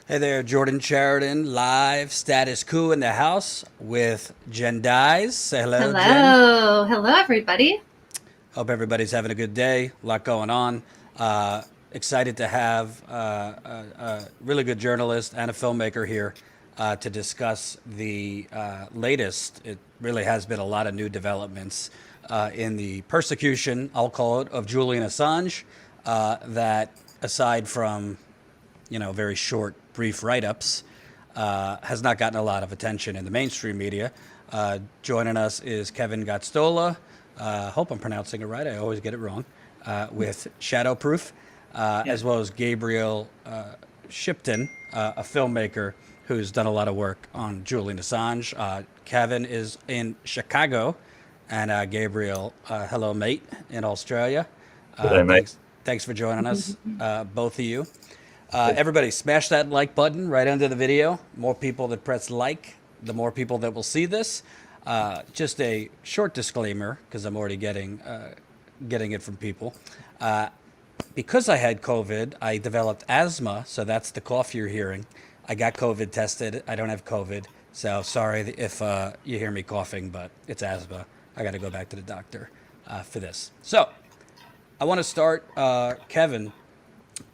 Hey there, Jordan Sheridan, live status quo in the house with Jen Dyes. Say hello, Jen. Hello. Hello, everybody. Hope everybody's having a good day. A lot going on. Excited to have a really good journalist and a filmmaker here to discuss the latest. It really has been a lot of new developments in the persecution, I'll call it, of Julian Assange. That aside from very short, brief write ups, has not gotten a lot of attention in the mainstream media. Joining us is Kevin Gosztola. Hope I'm pronouncing it right. I always get it wrong. With Shadowproof, as Yep. well as Gabriel Shipton, a filmmaker who's done a lot of work on Julian Assange. Kevin is in Chicago, and Gabriel, hello, mate, in Australia. Good day, mate. Thanks for joining us, both of you. Everybody, smash that like button right under the video. More people that press like, the more people that will see this. Just a short disclaimer, because I'm already getting it from people. Because I had COVID, I developed asthma, so that's the cough you're hearing. I got COVID tested. I don't have COVID, so sorry if you hear me coughing, but it's asthma. I got to go back to the doctor for this. So I want to start, Kevin.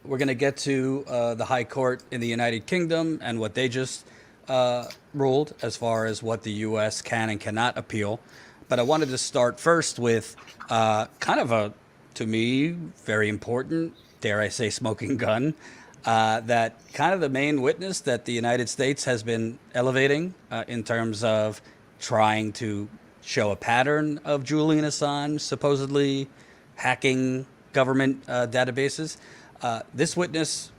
We're going to get to the High Court in the United Kingdom and what they just ruled as far as what the U.S. can and cannot appeal. But I wanted to start first with kind of a, to me, very important, dare I say, smoking gun. That kind of the main witness that the United States has been elevating in terms of trying to show a pattern of Julian Assange supposedly hacking government databases. This witness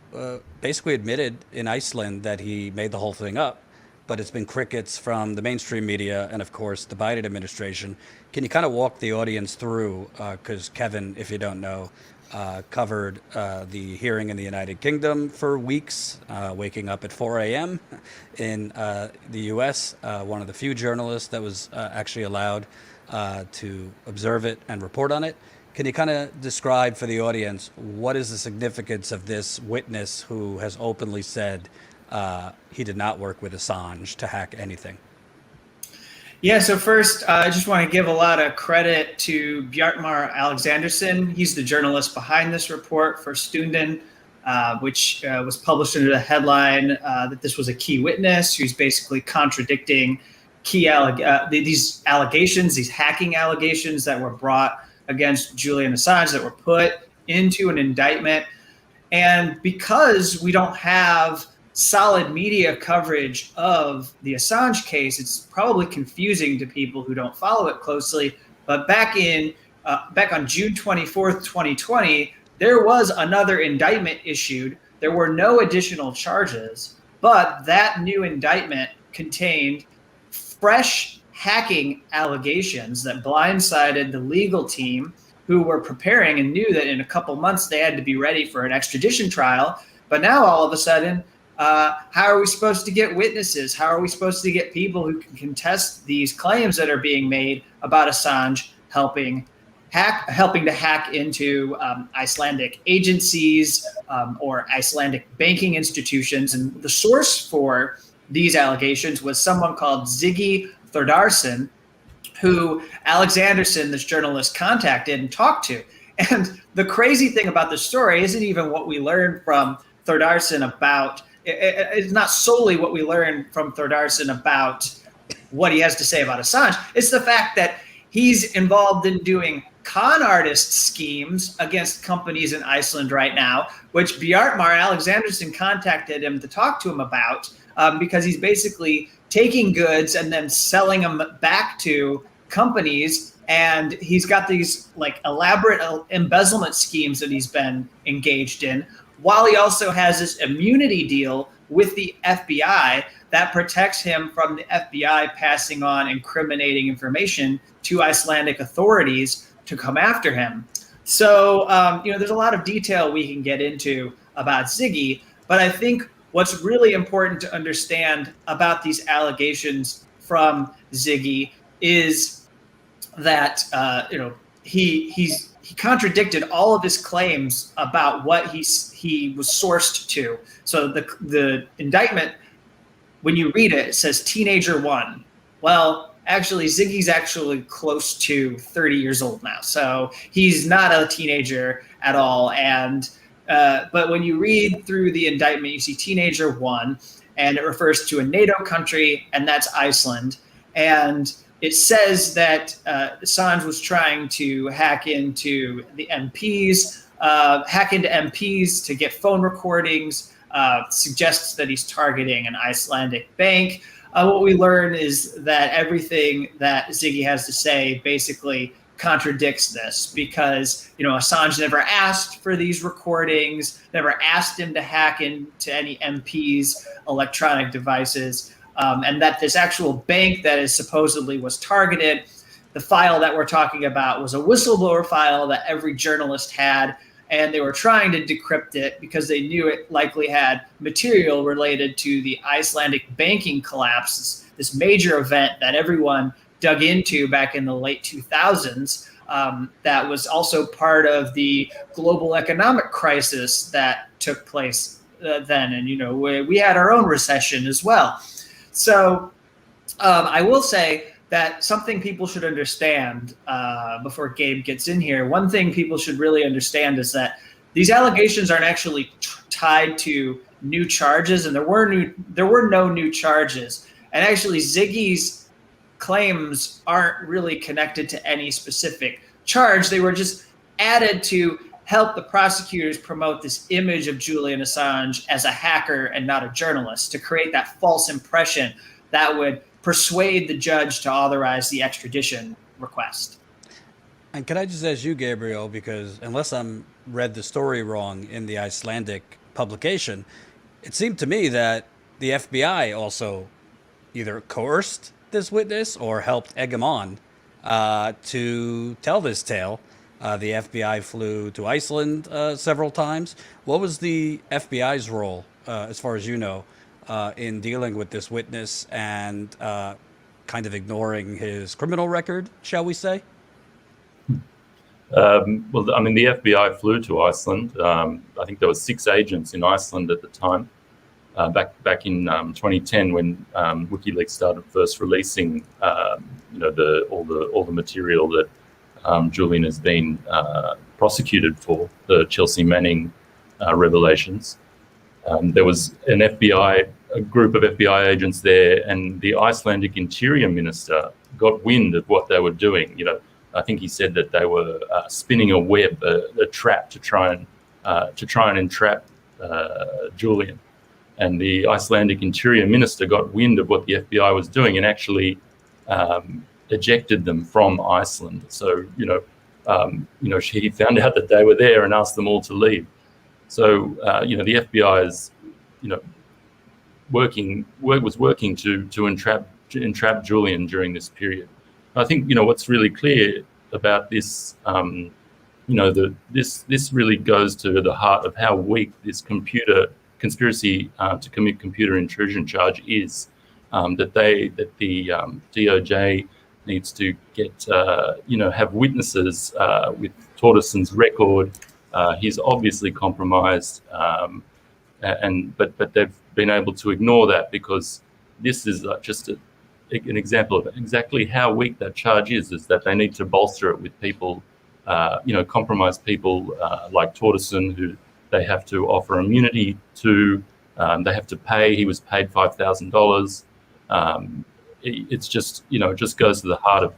basically admitted in Iceland that he made the whole thing up, but it's been crickets from the mainstream media and, of course, the Biden administration. Can you kind of walk the audience through, because Kevin, if you don't know, covered the hearing in the United Kingdom for weeks, waking up at 4 a.m. in the U.S., one of the few journalists that was actually allowed to observe it and report on it. Can you kind of describe for the audience what is the significance of this witness who has openly said he did not work with Assange to hack anything? Yeah, so first, I just want to give a lot of credit to Bjartmar Alexanderson. He's the journalist behind this report for Stunden, which was published under the headline that this was a key witness who's basically contradicting these allegations, these hacking allegations that were brought against Julian Assange that were put into an indictment. And because we don't have solid media coverage of the Assange case, it's probably confusing to people who don't follow it closely. But back on June 24th, 2020, there was another indictment issued. There were no additional charges, but that new indictment contained fresh hacking allegations that blindsided the legal team who were preparing and knew that in a couple months they had to be ready for an extradition trial. But now all of a sudden, how are we supposed to get witnesses? How are we supposed to get people who can contest these claims that are being made about Assange helping to hack into Icelandic agencies or Icelandic banking institutions? And the source for these allegations was someone called Ziggy Thordarson, who Alexanderson, this journalist, contacted and talked to. And the crazy thing about the story isn't even what we learned from Thordarson about, it's not solely what we learned from Thordarson about what he has to say about Assange. It's the fact that he's involved in doing con artist schemes against companies in Iceland right now, which Bjartmar Alexanderson contacted him to talk to him about, because he's basically taking goods and then selling them back to companies. And he's got these like elaborate embezzlement schemes that he's been engaged in, while he also has this immunity deal with the FBI that protects him from the FBI passing on incriminating information to Icelandic authorities to come after him. So, there's a lot of detail we can get into about Ziggy, but I think what's really important to understand about these allegations from Ziggy is that he's he contradicted all of his claims about what he was sourced to. So the indictment, when you read it, it says teenager 1. Well, actually, Ziggy's actually close to 30 years old now, so he's not a teenager at all. And but when you read through the indictment, you see teenager 1, and it refers to a NATO country, and that's Iceland. And it says that Assange was trying to hack into the MPs, to get phone recordings. Suggests that he's targeting an Icelandic bank. What we learn is that everything that Ziggy has to say basically contradicts this, because Assange never asked for these recordings, never asked him to hack into any MPs' electronic devices, and that this actual bank that is supposedly was targeted, the file that we're talking about was a whistleblower file that every journalist had. And they were trying to decrypt it because they knew it likely had material related to the Icelandic banking collapse, this major event that everyone dug into back in the late 2000s. That was also part of the global economic crisis that took place then. And, we had our own recession as well. So I will say that something people should understand before Gabe gets in here. One thing people should really understand is that these allegations aren't actually tied to new charges, and there were no new charges. And actually, Ziggy's claims aren't really connected to any specific charge. They were just added to help the prosecutors promote this image of Julian Assange as a hacker and not a journalist, to create that false impression that would persuade the judge to authorize the extradition request. And can I just ask you, Gabriel, because unless I'm read the story wrong in the Icelandic publication, it seemed to me that the FBI also either coerced this witness or helped egg him on to tell this tale. The FBI flew to Iceland several times. What was the FBI's role, as far as you know, in dealing with this witness and kind of ignoring his criminal record, shall we say? Well, I mean, the FBI flew to Iceland. I think there were 6 agents in Iceland at the time. Back in 2010, when WikiLeaks started first releasing, all the material that Julian has been prosecuted for, the Chelsea Manning revelations. There was a group of FBI agents there, and the Icelandic Interior Minister got wind of what they were doing. I think he said that they were spinning a web, a trap to try and entrap Julian. And the Icelandic Interior Minister got wind of what the FBI was doing and actually ejected them from Iceland. So he found out that they were there and asked them all to leave. So the FBI is was working to entrap Julian during this period. I think what's really clear about this, this really goes to the heart of how weak this conspiracy to commit computer intrusion charge is. That the DOJ needs to get have witnesses with Torderson's record. He's obviously compromised, but they've been able to ignore that because this is just an example of exactly how weak that charge is that they need to bolster it with people, compromised people like Torderson, who they have to offer immunity to. They have to pay. He was paid $5,000. It's just, it just goes to the heart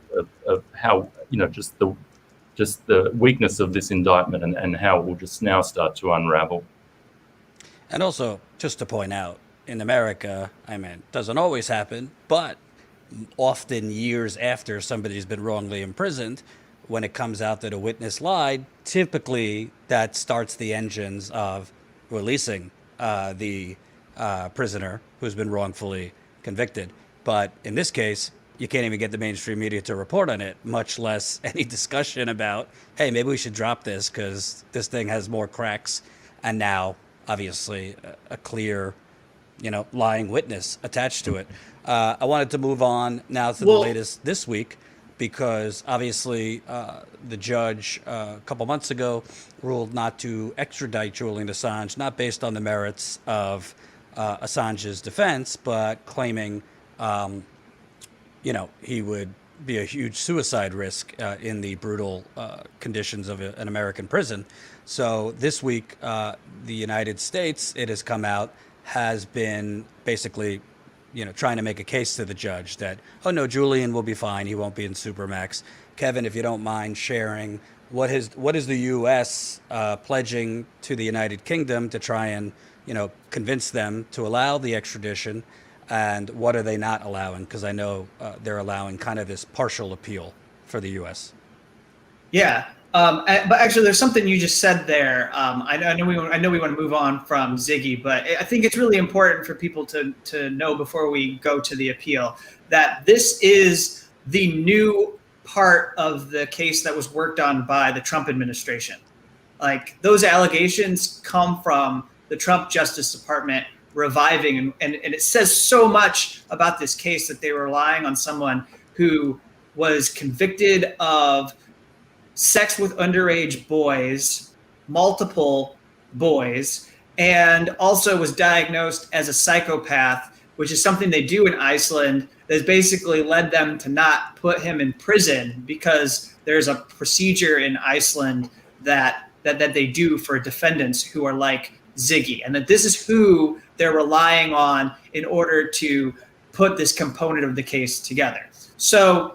of how, just the weakness of this indictment and how it will just now start to unravel. And also, just to point out, in America, it doesn't always happen, but often years after somebody's been wrongly imprisoned, when it comes out that a witness lied, typically that starts the engines of releasing the prisoner who's been wrongfully convicted. But in this case, you can't even get the mainstream media to report on it, much less any discussion about, hey, maybe we should drop this because this thing has more cracks. And now, obviously, a clear, lying witness attached to it. I wanted to move on now to the latest this week. because obviously the judge a couple months ago ruled not to extradite Julian Assange, not based on the merits of Assange's defense, but claiming, he would be a huge suicide risk in the brutal conditions of an American prison. So this week, the United States, it has come out, has been basically, trying to make a case to the judge that, oh no, Julian will be fine. He won't be in Supermax. Kevin, if you don't mind sharing, what is the U.S. Pledging to the United Kingdom to try and, convince them to allow the extradition? And what are they not allowing? Because I know they're allowing kind of this partial appeal for the U.S. Yeah, but actually, there's something you just said there. I know we want to move on from Ziggy, but I think it's really important for people to know before we go to the appeal that this is the new part of the case that was worked on by the Trump administration. Like, those allegations come from the Trump Justice Department reviving, and it says so much about this case that they were relying on someone who was convicted of sex with underage boys, multiple boys, and also was diagnosed as a psychopath, which is something they do in Iceland that's basically led them to not put him in prison, because there's a procedure in Iceland that they do for defendants who are like Ziggy, and that this is who they're relying on in order to put this component of the case together. So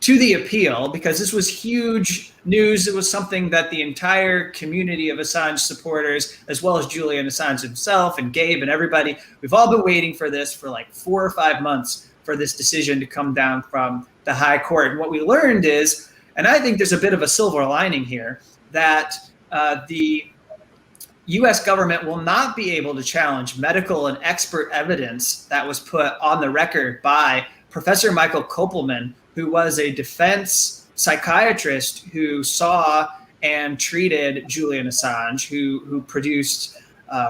to the appeal, because this was huge news, it was something that the entire community of Assange supporters, as well as Julian Assange himself and Gabe and everybody, we've all been waiting for this for like 4 or 5 months for this decision to come down from the High Court. And what we learned is, and I think there's a bit of a silver lining here, that the U.S. government will not be able to challenge medical and expert evidence that was put on the record by Professor Michael Kopelman, who was a defense psychiatrist who saw and treated Julian Assange, who produced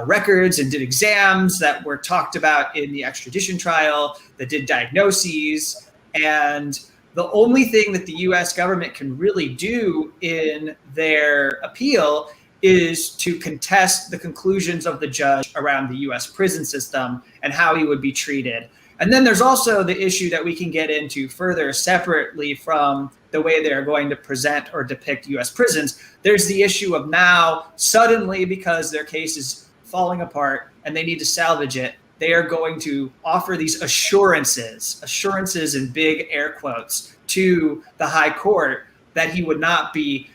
records and did exams that were talked about in the extradition trial, that did diagnoses. And the only thing that the U.S. government can really do in their appeal is to contest the conclusions of the judge around the U.S. prison system and how he would be treated. And then there's also the issue that we can get into further separately from the way they're going to present or depict U.S. prisons. There's the issue of now, suddenly, because their case is falling apart and they need to salvage it, they are going to offer these assurances in big air quotes, to the High Court that he would not be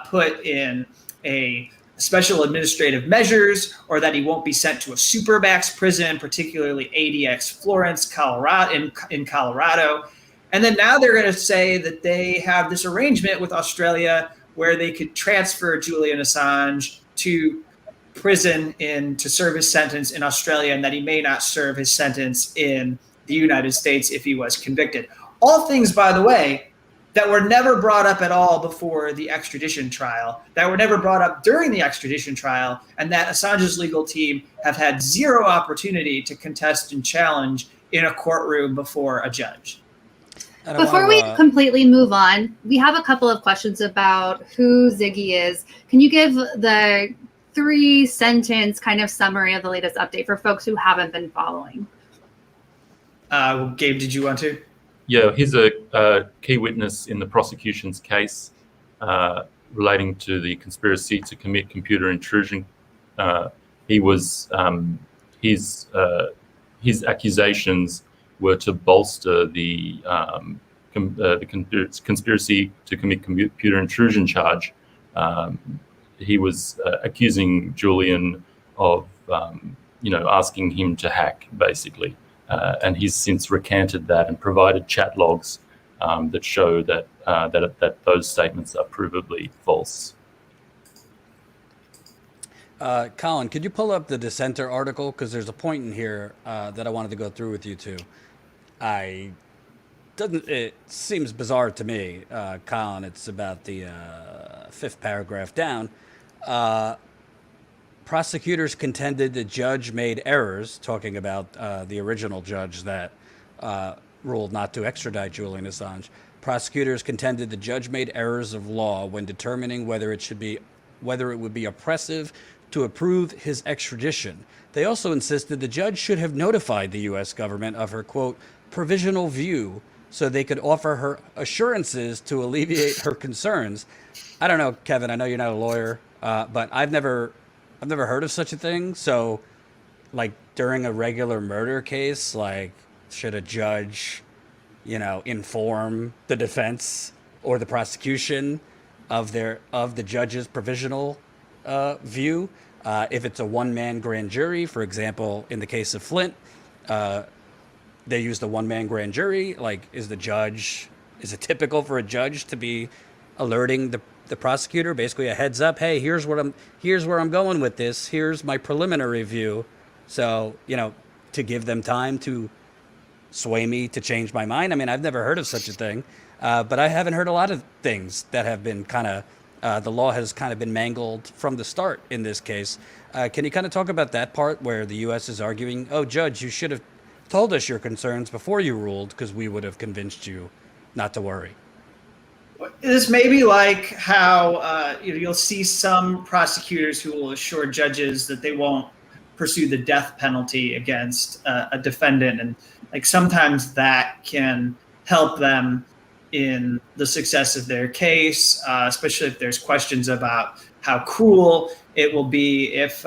put in a special administrative measures, or that he won't be sent to a supermax prison, particularly ADX Florence, Colorado, in Colorado. And then now they're going to say that they have this arrangement with Australia where they could transfer Julian Assange to prison to serve his sentence in Australia, and that he may not serve his sentence in the United States if he was convicted. All things, by the way, that were never brought up at all before the extradition trial, that were never brought up during the extradition trial, and that Assange's legal team have had zero opportunity to contest and challenge in a courtroom before a judge. Before we completely move on, we have a couple of questions about who Ziggy is. Can you give the 3-sentence kind of summary of the latest update for folks who haven't been following? Gabe, did you want to? Yeah, he's a key witness in the prosecution's case relating to the conspiracy to commit computer intrusion. He was his accusations were to bolster the conspiracy to commit computer intrusion charge. He was accusing Julian of asking him to hack, basically. And he's since recanted that and provided chat logs that show that those statements are provably false. Colin, could you pull up the Dissenter article? Because there's a point in here that I wanted to go through with you too. It seems bizarre to me, Colin. It's about the 5th paragraph down. Prosecutors contended the judge made errors, talking about the original judge that ruled not to extradite Julian Assange, Prosecutors contended the judge made errors of law when determining whether it would be oppressive to approve his extradition. They also insisted the judge should have notified the U.S. government of her, quote, provisional view so they could offer her assurances to alleviate her concerns. I don't know, Kevin, I know you're not a lawyer, but I've never heard of such a thing. So, like, during a regular murder case, like, should a judge, inform the defense or the prosecution of the judge's provisional view? If it's a one-man grand jury, for example, in the case of Flint, they used a one-man grand jury. Like, is it typical for a judge to be alerting the prosecutor, basically a heads up, hey, here's where I'm going with this. Here's my preliminary view. So, to give them time to sway me to change my mind. I mean, I've never heard of such a thing, but I haven't heard a lot of things that have been the law has kind of been mangled from the start in this case. Can you kind of talk about that part where the U.S. is arguing, oh, Judge, you should have told us your concerns before you ruled because we would have convinced you not to worry? This may be like how you'll see some prosecutors who will assure judges that they won't pursue the death penalty against a defendant, and like sometimes that can help them in the success of their case, especially if there's questions about how cruel it will be if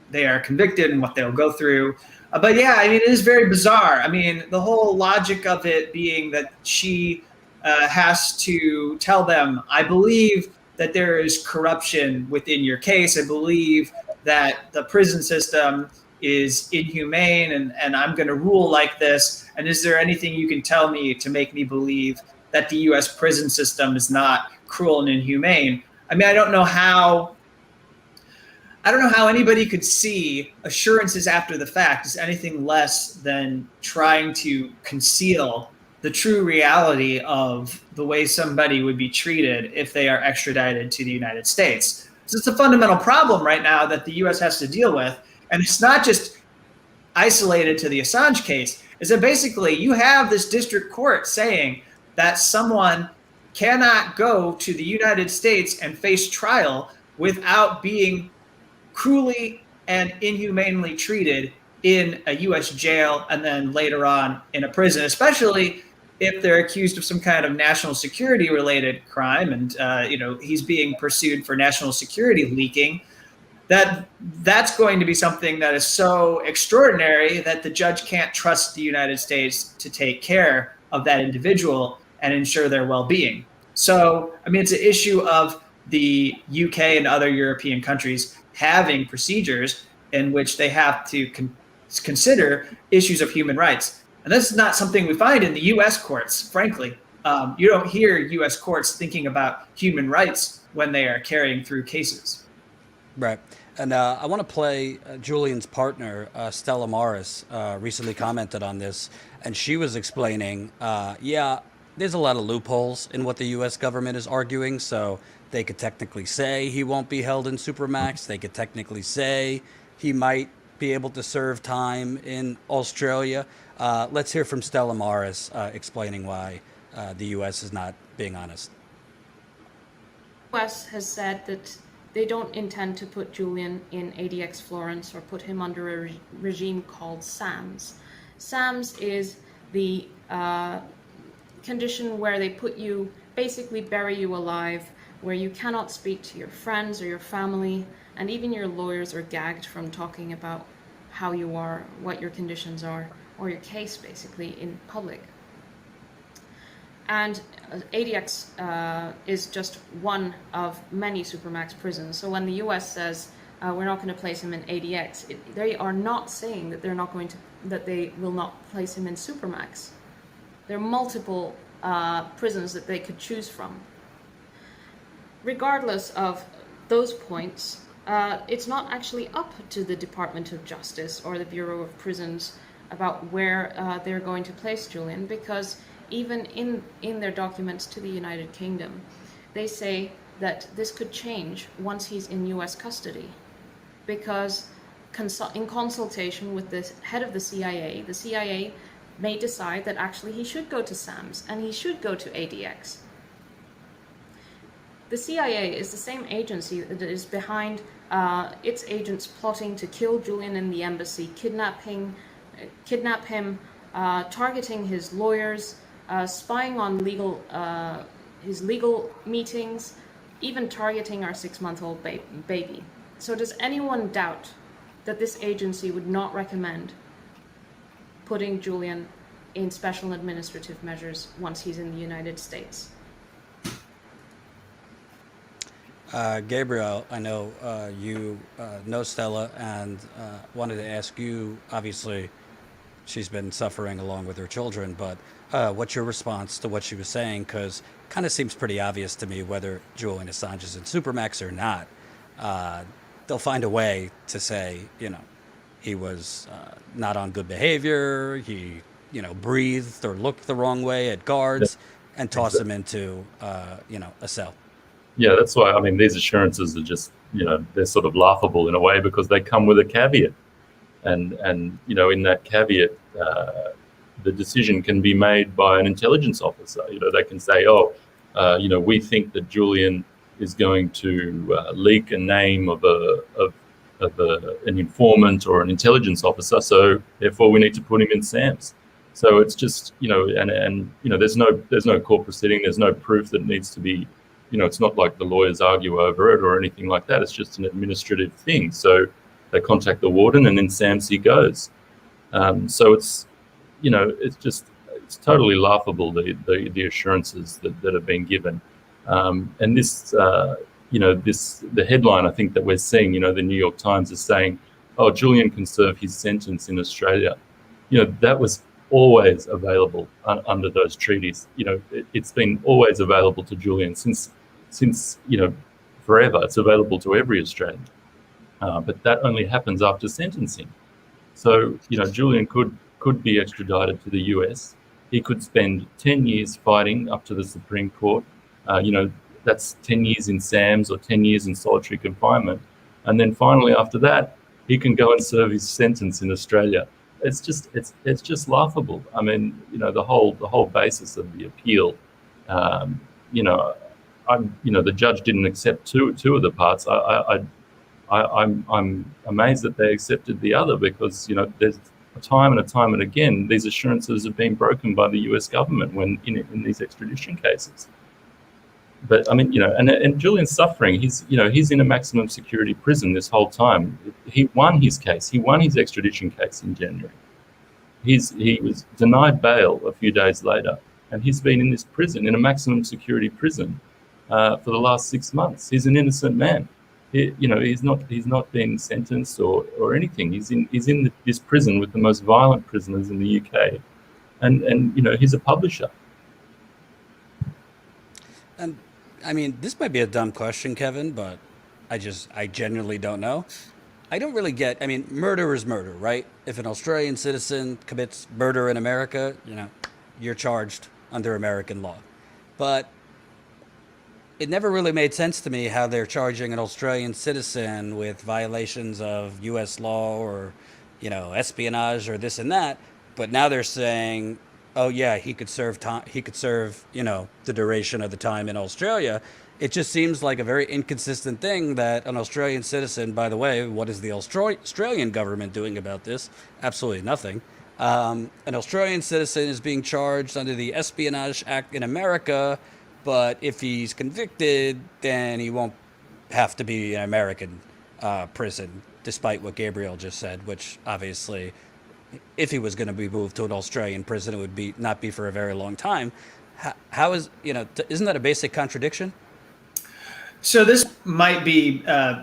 they are convicted and what they'll go through. But yeah, I mean, it is very bizarre. I mean, the whole logic of it being that she has to tell them, I believe that there is corruption within your case. I believe that the prison system is inhumane and I'm going to rule like this. And is there anything you can tell me to make me believe that the U.S. prison system is not cruel and inhumane? I mean, I don't know how anybody could see assurances after the fact as anything less than trying to conceal the true reality of the way somebody would be treated if they are extradited to the United States. So it's a fundamental problem right now that the U.S. has to deal with. And it's not just isolated to the Assange case. Is that basically you have this district court saying that someone cannot go to the United States and face trial without being cruelly and inhumanely treated in a U.S. jail and then later on in a prison, especially if they're accused of some kind of national security related crime and he's being pursued for national security leaking. That's going to be something that is so extraordinary that the judge can't trust the United States to take care of that individual and ensure their well-being. So, I mean, it's an issue of the UK and other European countries having procedures in which they have to consider issues of human rights. And this is not something we find in the U.S. courts, frankly. You don't hear U.S. courts thinking about human rights when they are carrying through cases. Right. And I want to play Julian's partner, Stella Morris, recently commented on this, and she was explaining, there's a lot of loopholes in what the U.S. government is arguing, so they could technically say he won't be held in Supermax. They could technically say he might be able to serve time in Australia. Let's hear from Stella Morris explaining why the U.S. is not being honest. The U.S. has said that they don't intend to put Julian in ADX Florence or put him under a regime called SAMS. SAMS is the condition where they put you, basically bury you alive, where you cannot speak to your friends or your family, and even your lawyers are gagged from talking about how you are, what your conditions are, or your case basically in public. And ADX is just one of many Supermax prisons. So when the US says we're not going to place him in ADX, they are not saying that that they will not place him in Supermax. There are multiple prisons that they could choose from. Regardless of those points, it's not actually up to the Department of Justice or the Bureau of Prisons about where they're going to place Julian, because even in their documents to the United Kingdom, they say that this could change once he's in US custody, because in consultation with the head of the CIA may decide that actually he should go to SAMS and he should go to ADX. The CIA is the same agency that is behind its agents plotting to kill Julian in the embassy, kidnap him, targeting his lawyers, spying on his legal meetings, even targeting our 6-month-old baby. So does anyone doubt that this agency would not recommend putting Julian in special administrative measures once he's in the United States? Gabriel, I know you know Stella, and wanted to ask you, obviously, she's been suffering along with her children, but what's your response to what she was saying? Because it kind of seems pretty obvious to me whether Julian Assange is in Supermax or not. They'll find a way to say, he was not on good behavior, he, breathed or looked the wrong way at guards, and toss him into, a cell. Yeah, that's why, these assurances are just, they're sort of laughable in a way because they come with a caveat. And in that caveat, the decision can be made by an intelligence officer. They can say, we think that Julian is going to leak a name of an informant or an intelligence officer, so therefore we need to put him in SAMS. So it's just, there's no court proceeding, there's no proof that needs to be, it's not like the lawyers argue over it or anything like that. It's just an administrative thing. So they contact the warden and then SAMS he goes. So it's, it's totally laughable, the assurances that have been given. And this, the headline I think that we're seeing, the New York Times is saying, Julian can serve his sentence in Australia. That was always available under those treaties. It's been always available to Julian since forever. It's available to every Australian. But that only happens after sentencing. So, Julian could be extradited to the US. He could spend 10 years fighting up to the Supreme Court. That's 10 years in SAMS or 10 years in solitary confinement. And then finally, after that, he can go and serve his sentence in Australia. It's just laughable. The whole basis of the appeal, the judge didn't accept two of the parts. I'm amazed that they accepted the other because, there's time and again, these assurances have been broken by the US government when in these extradition cases. But and Julian's suffering. He's in a maximum security prison this whole time. He won his case. He won his extradition case in January. He was denied bail a few days later, and he's been in this prison, in a maximum security prison, for the last 6 months. He's an innocent man. He's not been sentenced or anything. He's in this prison with the most violent prisoners in the UK, and he's a publisher. And this might be a dumb question, Kevin, but I genuinely don't know. I don't really get, murder is murder, right? If an Australian citizen commits murder in America, you're charged under American law. But it never really made sense to me how they're charging an Australian citizen with violations of US law or, espionage or this and that. But now they're saying, oh yeah, he could serve time. He could serve, the duration of the time in Australia. It just seems like a very inconsistent thing that an Australian citizen. By the way, what is the Australian government doing about this? Absolutely nothing. An Australian citizen is being charged under the Espionage Act in America, but if he's convicted, then he won't have to be in American prison, despite what Gabriel just said, which obviously, if he was going to be moved to an Australian prison, it would not be for a very long time. How is, isn't that a basic contradiction? So this might be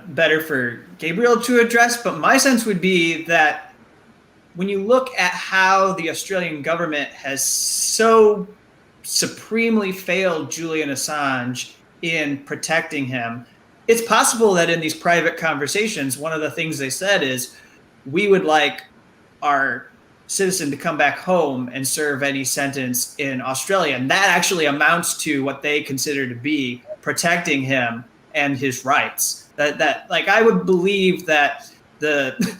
better for Gabriel to address, but my sense would be that when you look at how the Australian government has so supremely failed Julian Assange in protecting him, it's possible that in these private conversations, one of the things they said is, we would like our citizen to come back home and serve any sentence in Australia. And that actually amounts to what they consider to be protecting him and his rights. That I would believe that the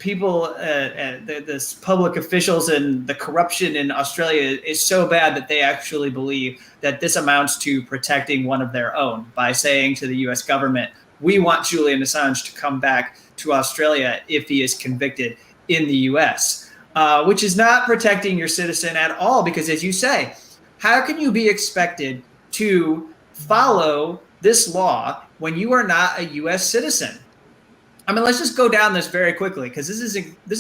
people, this public officials and the corruption in Australia is so bad that they actually believe that this amounts to protecting one of their own by saying to the US government, we want Julian Assange to come back to Australia if he is convicted in the US, which is not protecting your citizen at all. Because as you say, how can you be expected to follow this law when you are not a US citizen? I mean, let's just go down this very quickly because this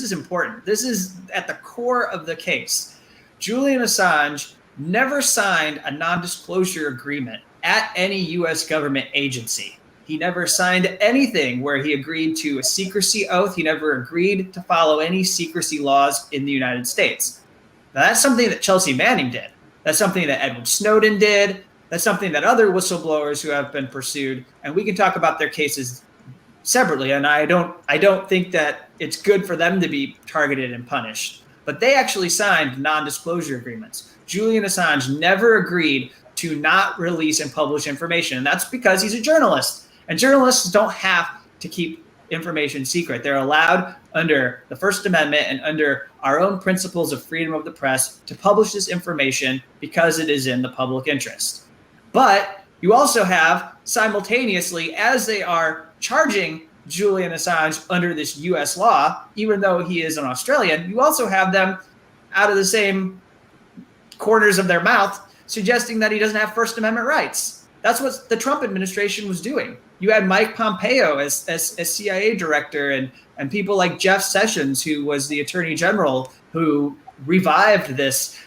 is important. This is at the core of the case. Julian Assange never signed a non-disclosure agreement at any US government agency. He never signed anything where he agreed to a secrecy oath. He never agreed to follow any secrecy laws in the United States. Now, that's something that Chelsea Manning did. That's something that Edward Snowden did. That's something that other whistleblowers who have been pursued, and we can talk about their cases separately. And I don't think that it's good for them to be targeted and punished. But they actually signed non-disclosure agreements. Julian Assange never agreed to not release and publish information, and that's because he's a journalist. And journalists don't have to keep information secret. They're allowed under the First Amendment and under our own principles of freedom of the press to publish this information because it is in the public interest. But you also have simultaneously, as they are charging Julian Assange under this US law, even though he is an Australian, you also have them out of the same corners of their mouth suggesting that he doesn't have First Amendment rights. That's what the Trump administration was doing. You had Mike Pompeo as CIA director and people like Jeff Sessions, who was the attorney general, who revived this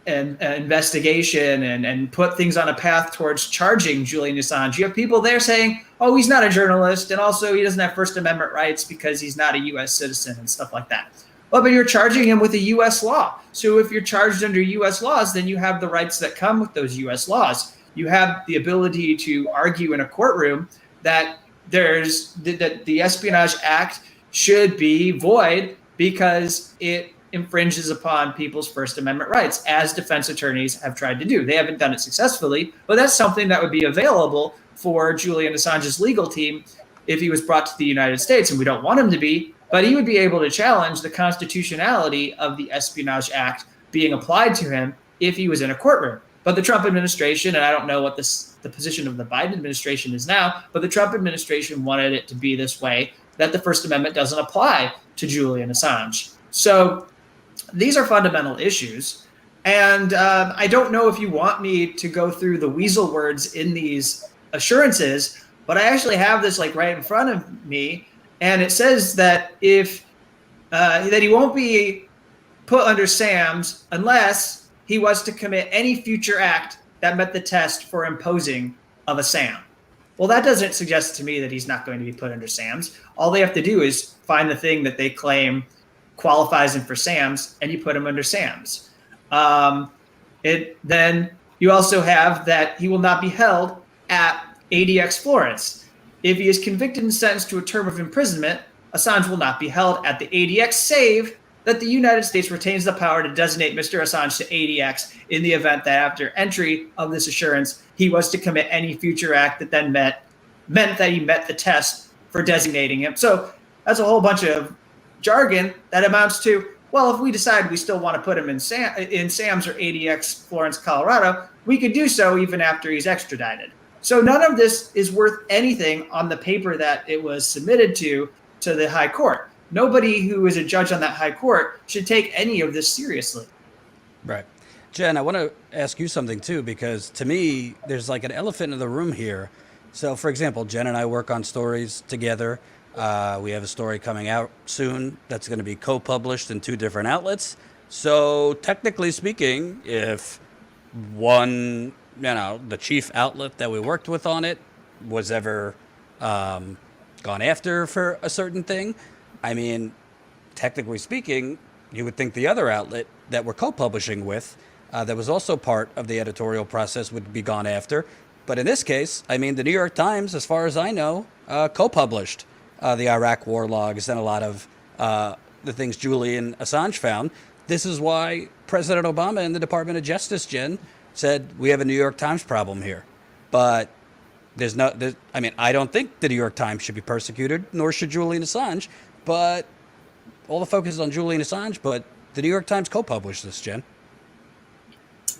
investigation and put things on a path towards charging Julian Assange. You have people there saying, oh, he's not a journalist, and also he doesn't have First Amendment rights because he's not a US citizen and stuff like that. Well, but you're charging him with a US law. So if you're charged under US laws, then you have the rights that come with those US laws. You have the ability to argue in a courtroom that the Espionage Act should be void because it infringes upon people's First Amendment rights, as defense attorneys have tried to do. They haven't done it successfully, but that's something that would be available for Julian Assange's legal team if he was brought to the United States, and we don't want him to be, but he would be able to challenge the constitutionality of the Espionage Act being applied to him if he was in a courtroom. But the Trump administration, and I don't know what the position of the Biden administration is now, but the Trump administration wanted it to be this way, that the First Amendment doesn't apply to Julian Assange. So these are fundamental issues. And I don't know if you want me to go through the weasel words in these assurances, but I actually have this like right in front of me. And it says that that he won't be put under SAMS unless he was to commit any future act that met the test for imposing of a SAM. Well, that doesn't suggest to me that he's not going to be put under SAMS. All they have to do is find the thing that they claim qualifies him for SAMS, and you put him under SAMS. Then you also have that he will not be held at ADX Florence. If he is convicted and sentenced to a term of imprisonment, Assange will not be held at the ADX, save that the United States retains the power to designate Mr. Assange to ADX in the event that after entry of this assurance, he was to commit any future act that then meant that he met the test for designating him. So that's a whole bunch of jargon that amounts to, well, if we decide we still want to put him in SAMS or ADX Florence, Colorado, we could do so even after he's extradited. So none of this is worth anything on the paper that it was submitted to the high court. Nobody who is a judge on that high court should take any of this seriously. Right. Jen, I want to ask you something too, because to me, there's like an elephant in the room here. So for example, Jen and I work on stories together. We have a story coming out soon that's going to be co-published in 2 different outlets. So technically speaking, if one, the chief outlet that we worked with on it was ever gone after for a certain thing, I mean, technically speaking, you would think the other outlet that we're co-publishing with, that was also part of the editorial process, would be gone after. But in this case, I mean, the New York Times, as far as I know, co-published the Iraq war logs and a lot of the things Julian Assange found. This is why President Obama and the Department of Justice, Jen, said we have a New York Times problem here. But I don't think the New York Times should be persecuted, nor should Julian Assange. But all the focus is on Julian Assange, but the New York Times co-published this, Jen.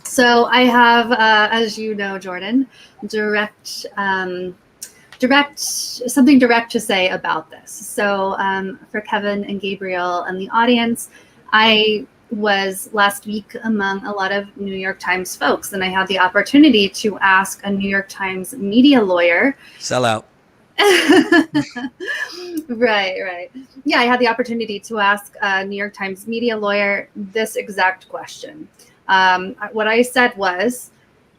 So I have, as you know, Jordan, something direct to say about this. So for Kevin and Gabriel and the audience, I was last week among a lot of New York Times folks, and I had the opportunity to ask a New York Times media lawyer. Sell out. Right. Yeah, I had the opportunity to ask a New York Times media lawyer this exact question. What I said was,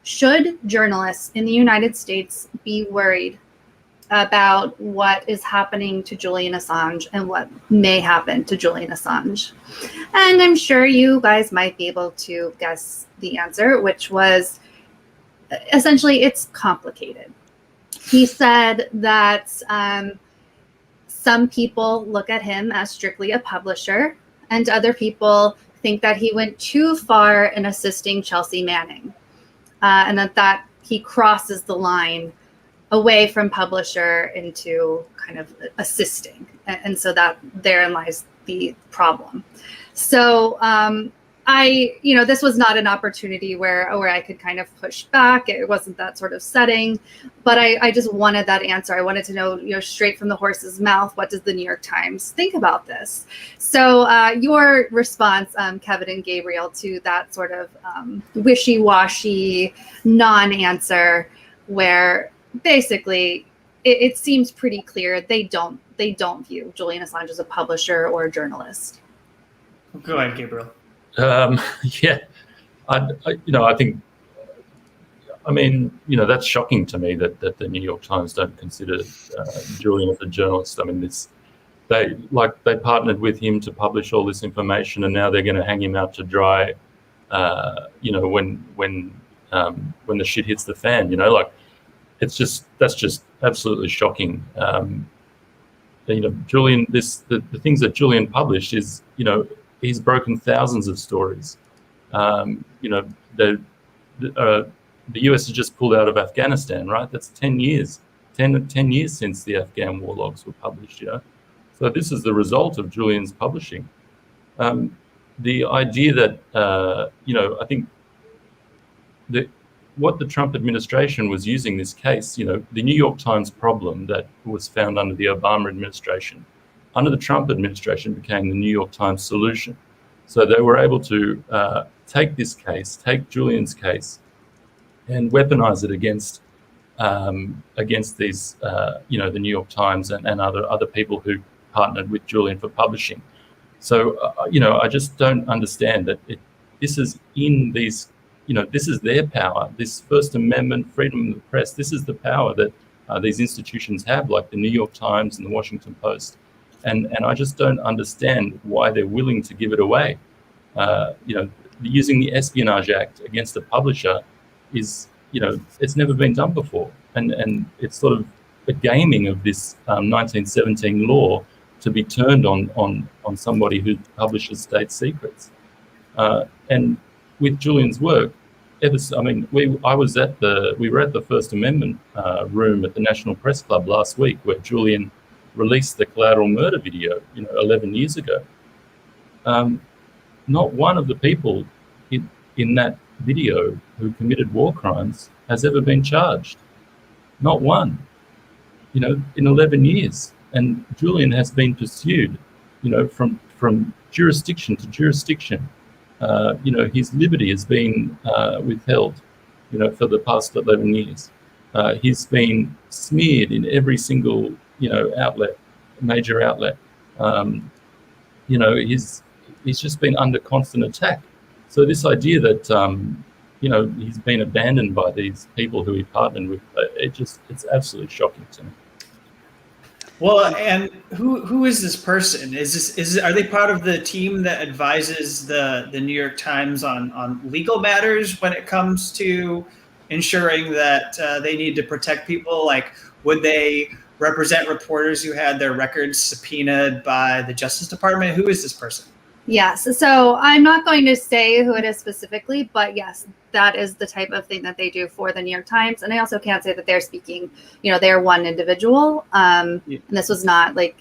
should journalists in the United States be worried about what is happening to Julian Assange and what may happen to Julian Assange? And I'm sure you guys might be able to guess the answer, which was essentially it's complicated. He said that some people look at him as strictly a publisher, and other people think that he went too far in assisting Chelsea Manning, and that he crosses the line away from publisher into kind of assisting. And so that therein lies the problem. So this was not an opportunity where I could kind of push back. It wasn't that sort of setting, but I just wanted that answer. I wanted to know, straight from the horse's mouth, what does the New York Times think about this? So your response, Kevin and Gabriel, to that sort of wishy-washy non-answer, where basically it seems pretty clear they don't view Julian Assange as a publisher or a journalist. Go ahead, Gabriel. Yeah, I think, that's shocking to me that the New York Times don't consider Julian as a journalist. I mean, they partnered with him to publish all this information, and now they're going to hang him out to dry. When the shit hits the fan, that's just absolutely shocking. Julian, the things that Julian published is, he's broken thousands of stories. The US has just pulled out of Afghanistan, right? That's 10 years since the Afghan war logs were published. So this is the result of Julian's publishing. The idea that I think that what the Trump administration was using this case, the New York Times problem that was found under the Obama administration, under the Trump administration became the New York Times solution. So they were able to take Julian's case, and weaponize it against these, the New York Times and other people who partnered with Julian for publishing. So, I just don't understand that this is in these, this is their power, this First Amendment, freedom of the press. This is the power that these institutions have, like the New York Times and the Washington Post. And I just don't understand why they're willing to give it away. Using the Espionage Act against a publisher is, it's never been done before. And it's sort of a gaming of this 1917 law to be turned on somebody who publishes state secrets. And with Julian's work, we were at the First Amendment room at the National Press Club last week, where Julian released the collateral murder video, 11 years ago. Not one of the people in that video who committed war crimes has ever been charged. Not one, in 11 years. And Julian has been pursued, from jurisdiction to jurisdiction. His liberty has been withheld, for the past 11 years. He's been smeared in every single, major outlet. He's just been under constant attack. So this idea that, he's been abandoned by these people who he partnered with, it's absolutely shocking to me. Well, and who is this person? Are they part of the team that advises the New York Times on legal matters when it comes to ensuring that they need to protect people? Like, would they represent reporters who had their records subpoenaed by the Justice Department? Who is this person? Yes. So I'm not going to say who it is specifically, but yes, that is the type of thing that they do for the New York Times. And I also can't say that they're speaking, they're one individual. And this was not like,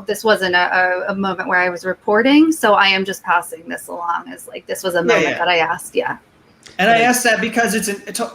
this wasn't a moment where I was reporting. So I am just passing this along as like, this was a moment that I asked. Yeah. And I asked that because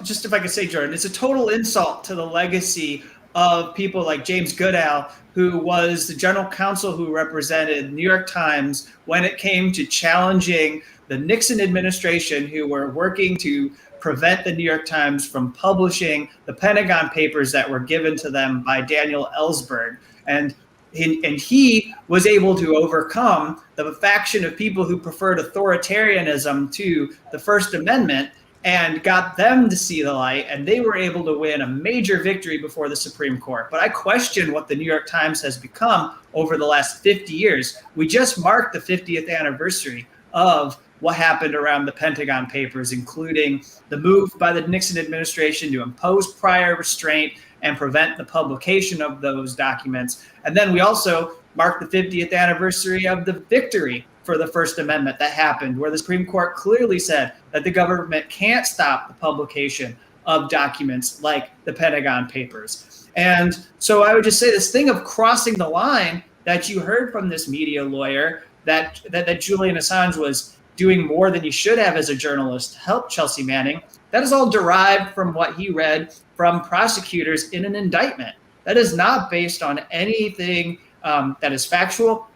just if I could say, Jordan, it's a total insult to the legacy of people like James Goodale, who was the general counsel who represented New York Times when it came to challenging the Nixon administration, who were working to prevent the New York Times from publishing the Pentagon Papers that were given to them by Daniel Ellsberg. And he was able to overcome the faction of people who preferred authoritarianism to the First Amendment and got them to see the light, and they were able to win a major victory before the Supreme Court. But I question what the New York Times has become over the last 50 years. We just marked the 50th anniversary of what happened around the Pentagon Papers, including the move by the Nixon administration to impose prior restraint and prevent the publication of those documents. And then we also marked the 50th anniversary of the victory for the First Amendment that happened, where the Supreme Court clearly said that the government can't stop the publication of documents like the Pentagon Papers. And so I would just say this thing of crossing the line that you heard from this media lawyer, that Julian Assange was doing more than he should have as a journalist to help Chelsea Manning, that is all derived from what he read from prosecutors in an indictment. That is not based on anything that is factual.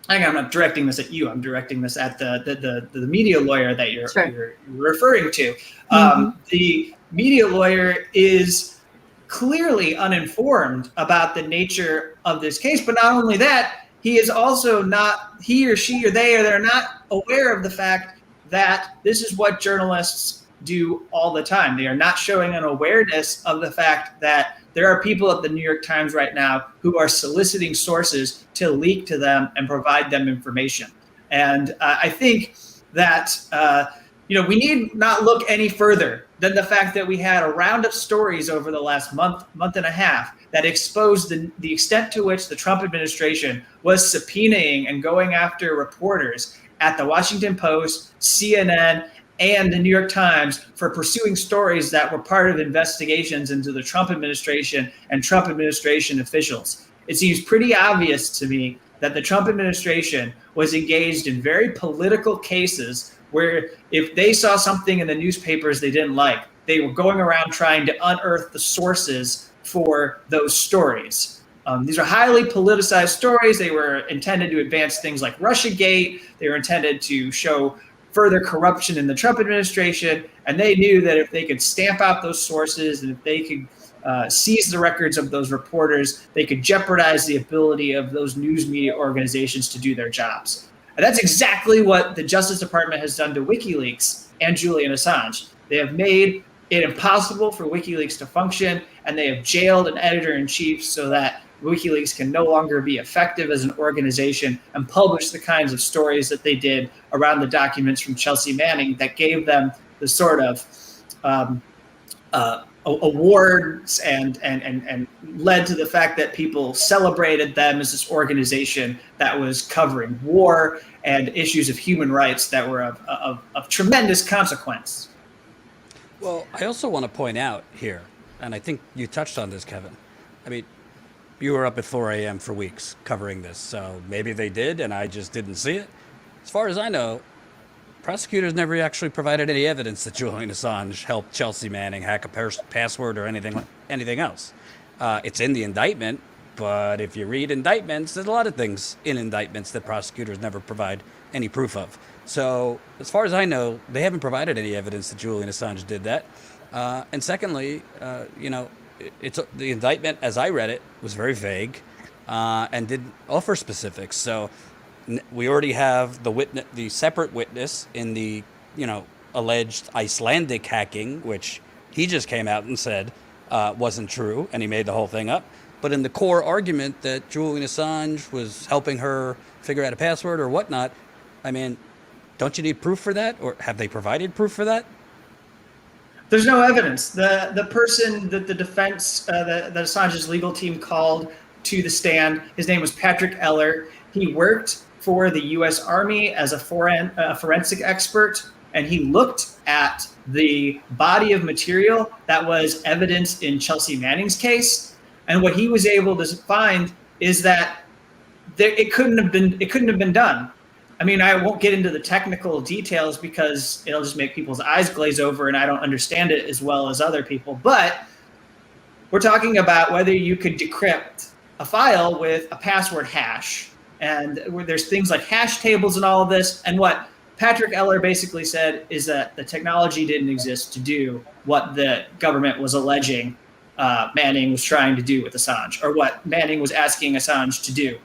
I'm not directing this at you. I'm directing this at the media lawyer that you're referring to. The media lawyer is clearly uninformed about the nature of this case. But not only that, he is also not, he or she or they're not aware of the fact that this is what journalists do all the time. They are not showing an awareness of the fact that there are people at the New York Times right now who are soliciting sources to leak to them and provide them information. And I think that we need not look any further than the fact that we had a round of stories over the last month and a half that exposed the extent to which the Trump administration was subpoenaing and going after reporters at the Washington Post, CNN, and the New York Times for pursuing stories that were part of investigations into the Trump administration and Trump administration officials. It seems pretty obvious to me that the Trump administration was engaged in very political cases where if they saw something in the newspapers they didn't like, they were going around trying to unearth the sources for those stories. These are highly politicized stories. They were intended to advance things like Russiagate. They were intended to show further corruption in the Trump administration. And they knew that if they could stamp out those sources and if they could seize the records of those reporters, they could jeopardize the ability of those news media organizations to do their jobs. And that's exactly what the Justice Department has done to WikiLeaks and Julian Assange. They have made it impossible for WikiLeaks to function, and they have jailed an editor-in-chief so that WikiLeaks can no longer be effective as an organization and publish the kinds of stories that they did around the documents from Chelsea Manning that gave them the sort of awards and led to the fact that people celebrated them as this organization that was covering war and issues of human rights that were of tremendous consequence. Well, I also want to point out here, and I think you touched on this, Kevin. I mean, you were up at 4 a.m. for weeks covering this, so maybe they did and I just didn't see it. As far as I know, prosecutors never actually provided any evidence that Julian Assange helped Chelsea Manning hack a password or anything else. It's in the indictment, but if you read indictments, there's a lot of things in indictments that prosecutors never provide any proof of. So as far as I know, they haven't provided any evidence that Julian Assange did that. And secondly, it's the indictment, as I read it, was very vague and didn't offer specifics. So we already have the separate witness in the, alleged Icelandic hacking, which he just came out and said wasn't true, and he made the whole thing up. But in the core argument that Julian Assange was helping her figure out a password or whatnot, I mean, don't you need proof for that? Or have they provided proof for that? There's no evidence. The person that the defense, that Assange's legal team called to the stand, his name was Patrick Eller. He worked for the U.S. Army as a forensic expert, and he looked at the body of material that was evidence in Chelsea Manning's case. And what he was able to find is that it couldn't have been done. I mean, I won't get into the technical details because it'll just make people's eyes glaze over, and I don't understand it as well as other people. But we're talking about whether you could decrypt a file with a password hash, and where there's things like hash tables and all of this. And what Patrick Eller basically said is that the technology didn't exist to do what the government was alleging Manning was trying to do with Assange, or what Manning was asking Assange to do.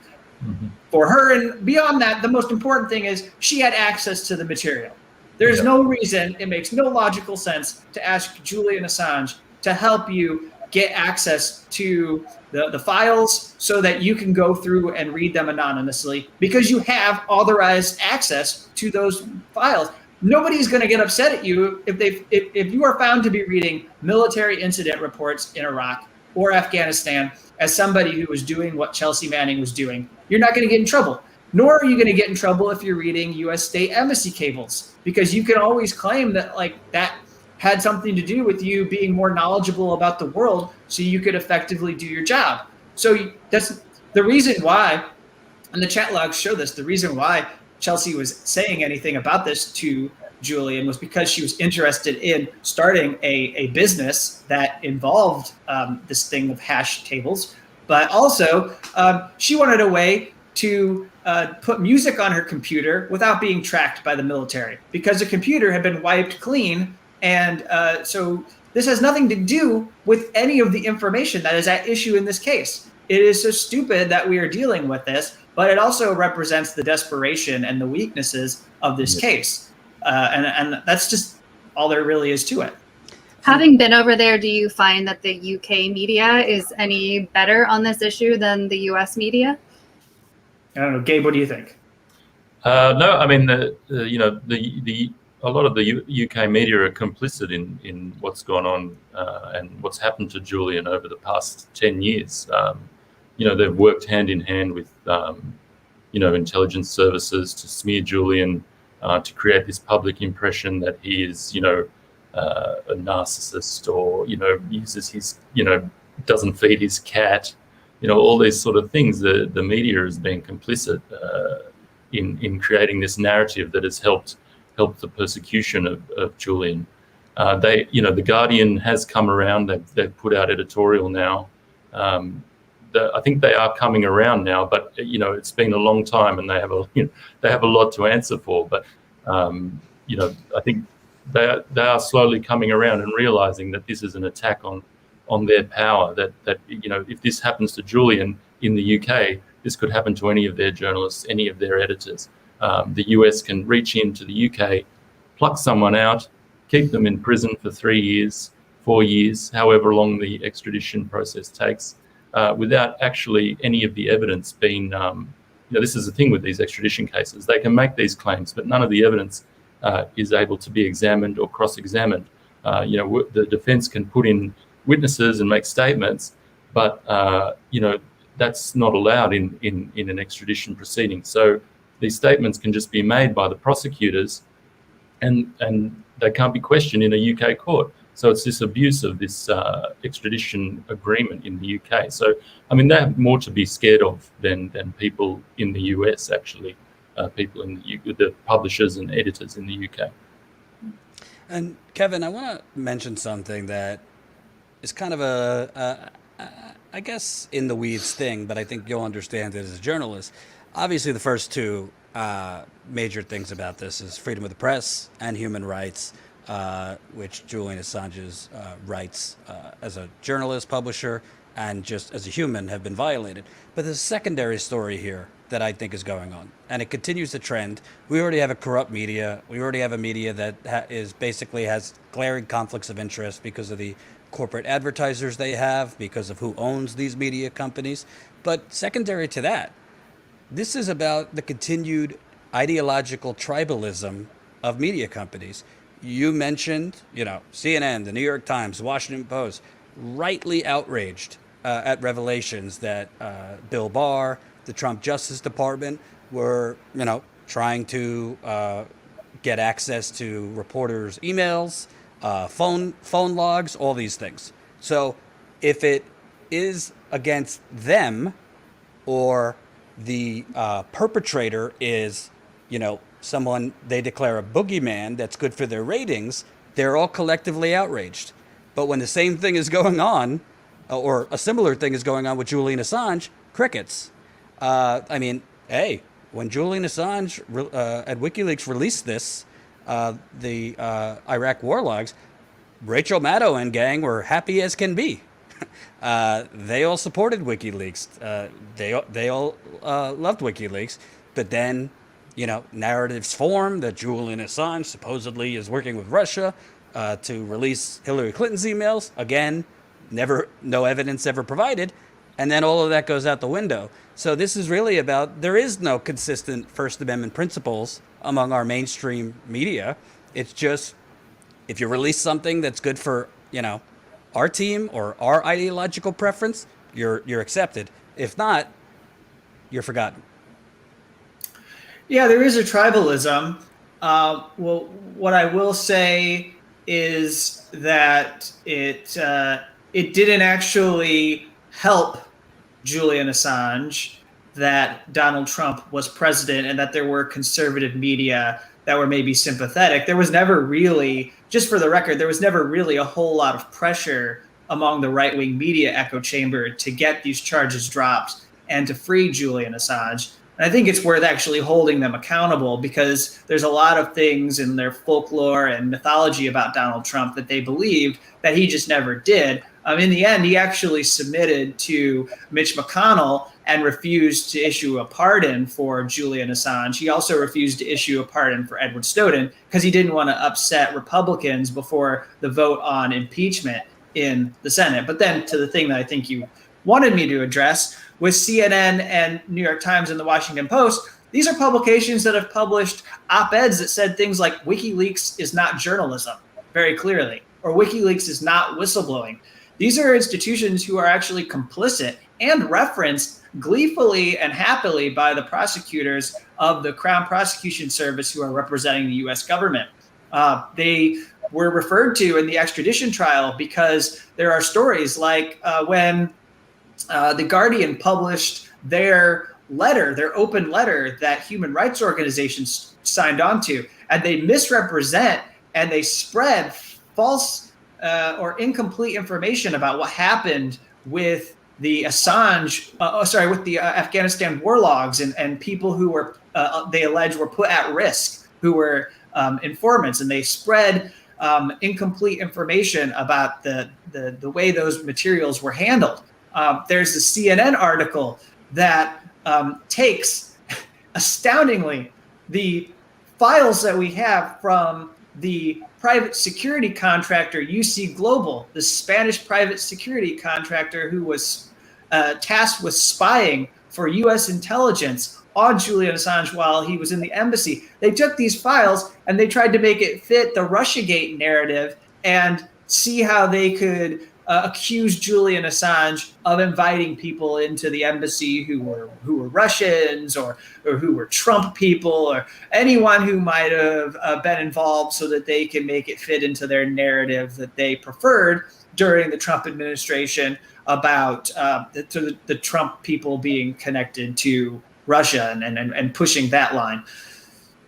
Mm-hmm. For her, and beyond that, the most important thing is she had access to the material. There's no reason, it makes no logical sense to ask Julian Assange to help you get access to the files so that you can go through and read them anonymously, because you have authorized access to those files. Nobody's going to get upset at you if you are found to be reading military incident reports in Iraq or Afghanistan as somebody who was doing what Chelsea Manning was doing. You're not going to get in trouble. Nor are you going to get in trouble if you're reading U.S. state embassy cables, because you can always claim that that had something to do with you being more knowledgeable about the world so you could effectively do your job. So that's the reason why, and the chat logs show this, the reason why Chelsea was saying anything about this to Julian was because she was interested in starting a business that involved this thing of hash tables, but also she wanted a way to put music on her computer without being tracked by the military, because the computer had been wiped clean. And so this has nothing to do with any of the information that is at issue in this case. It is so stupid that we are dealing with this, but it also represents the desperation and the weaknesses of this case. And that's just all there really is to it. Having been over there, do you find that the UK media is any better on this issue than the US media? I don't know, Gabe, what do you think? No, I mean, a lot of the UK media are complicit in what's gone on and what's happened to Julian over the past 10 years. They've worked hand in hand with, intelligence services to smear Julian, to create this public impression that he is, a narcissist, or, uses his, doesn't feed his cat, all these sort of things. The media has been complicit in creating this narrative that has helped the persecution of Julian. The Guardian has come around. They've put out editorial now. I think they are coming around now, but it's been a long time, and they have a lot to answer for. But I think they are slowly coming around and realizing that this is an attack on their power. That if this happens to Julian in the UK, this could happen to any of their journalists, any of their editors. The US can reach into the UK, pluck someone out, keep them in prison for 3 years, 4 years, however long the extradition process takes, without actually any of the evidence being, this is the thing with these extradition cases. They can make these claims, but none of the evidence is able to be examined or cross-examined. The defense can put in witnesses and make statements, but, that's not allowed in an extradition proceeding. So these statements can just be made by the prosecutors, and they can't be questioned in a UK court. So it's this abuse of this extradition agreement in the UK. So, I mean, they have more to be scared of than people in the US, actually, people in the publishers and editors in the UK. And Kevin, I want to mention something that is kind of I guess, in the weeds thing, but I think you'll understand it as a journalist. Obviously, the first two major things about this is freedom of the press and human rights, which Julian Assange's rights as a journalist, publisher, and just as a human have been violated. But there's a secondary story here that I think is going on, and it continues the trend. We already have a corrupt media. We already have a media that basically has glaring conflicts of interest because of the corporate advertisers they have, because of who owns these media companies. But secondary to that, this is about the continued ideological tribalism of media companies. You mentioned, CNN, the New York Times, Washington Post, rightly outraged at revelations that Bill Barr, the Trump Justice Department, were, trying to get access to reporters' emails, phone logs, all these things. So if it is against them or the perpetrator is, someone they declare a boogeyman that's good for their ratings, they're all collectively outraged. But when the same thing is going on, or a similar thing is going on with Julian Assange, crickets. Hey, when Julian Assange at WikiLeaks released this, the Iraq war logs, Rachel Maddow and gang were happy as can be. They all supported WikiLeaks. They all loved WikiLeaks. But then, narratives form that Julian Assange supposedly is working with Russia to release Hillary Clinton's emails. Again, no evidence ever provided. And then all of that goes out the window. So this is really about, there is no consistent First Amendment principles among our mainstream media. It's just, if you release something that's good for, our team or our ideological preference, you're accepted. If not, you're forgotten. Yeah, there is a tribalism. Well, what I will say is that it didn't actually help Julian Assange that Donald Trump was president and that there were conservative media that were maybe sympathetic. There was never really, just for the record, there was never really a whole lot of pressure among the right-wing media echo chamber to get these charges dropped and to free Julian Assange. And I think it's worth actually holding them accountable, because there's a lot of things in their folklore and mythology about Donald Trump that they believed that he just never did. In the end, he actually submitted to Mitch McConnell and refused to issue a pardon for Julian Assange. He also refused to issue a pardon for Edward Snowden because he didn't want to upset Republicans before the vote on impeachment in the Senate. But then to the thing that I think you wanted me to address, with CNN and New York Times and the Washington Post, these are publications that have published op-eds that said things like WikiLeaks is not journalism, very clearly, or WikiLeaks is not whistleblowing. These are institutions who are actually complicit and referenced gleefully and happily by the prosecutors of the Crown Prosecution Service who are representing the U.S. government. They were referred to in the extradition trial because there are stories like when The Guardian published their letter, their open letter that human rights organizations signed on to, and they misrepresent and they spread false or incomplete information about what happened with the Assange, with the Afghanistan war logs and people who were, they allege were put at risk, who were informants, and they spread incomplete information about the way those materials were handled. There's a CNN article that takes, astoundingly, the files that we have from the private security contractor UC Global, the Spanish private security contractor who was tasked with spying for U.S. intelligence on Julian Assange while he was in the embassy. They took these files and they tried to make it fit the Russiagate narrative and see how they could accuse Julian Assange of inviting people into the embassy who were Russians or who were Trump people or anyone who might have been involved, so that they can make it fit into their narrative that they preferred during the Trump administration about the Trump people being connected to Russia and pushing that line.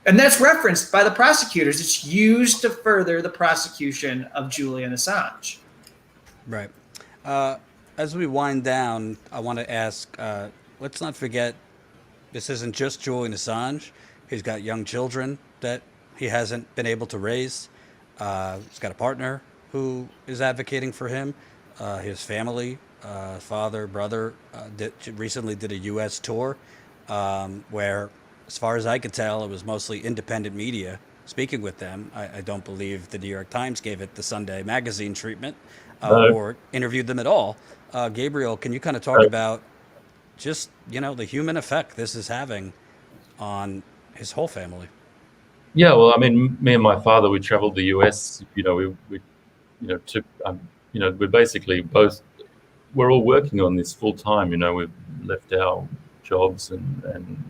And that's referenced by the prosecutors. It's used to further the prosecution of Julian Assange. Right. As we wind down, I want to ask, let's not forget, this isn't just Julian Assange. He's got young children that he hasn't been able to raise. He's got a partner who is advocating for him. His family, father, brother, recently did a U.S. tour where, as far as I could tell, it was mostly independent media speaking with them. I don't believe the New York Times gave it the Sunday magazine treatment. Or interviewed them at all. Gabriel, can you kind of talk about just, the human effect this is having on his whole family? Yeah, well, I mean, me and my father, we traveled the US, we're basically both, we're all working on this full time, we've left our jobs and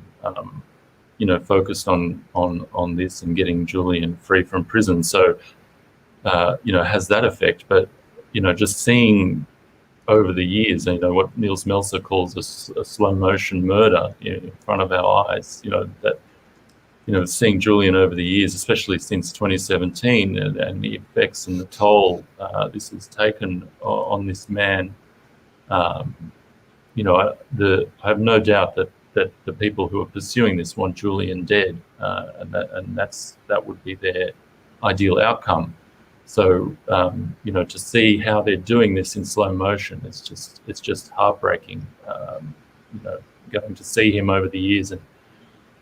focused on this and getting Julian free from prison. So, has that effect. But, just seeing over the years, you know, what Niels Melzer calls a slow motion murder in front of our eyes. You know, that, you know, seeing Julian over the years, especially since 2017, and the effects and the toll this has taken on this man. You know, I have no doubt that the people who are pursuing this want Julian dead, and that would be their ideal outcome. So, you know, to see how they're doing this in slow motion, it's just heartbreaking. You know, going to see him over the years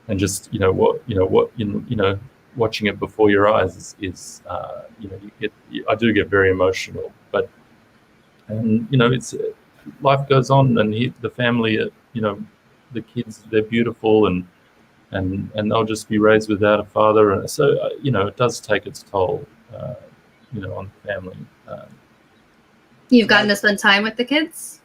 and just, watching it before your eyes is you know, I do get very emotional. But you know, it's life goes on, and the family, you know, the kids, they're beautiful, and they'll just be raised without a father, and so you know, it does take its toll, you know, on the family. You've gotten to spend time with the kids?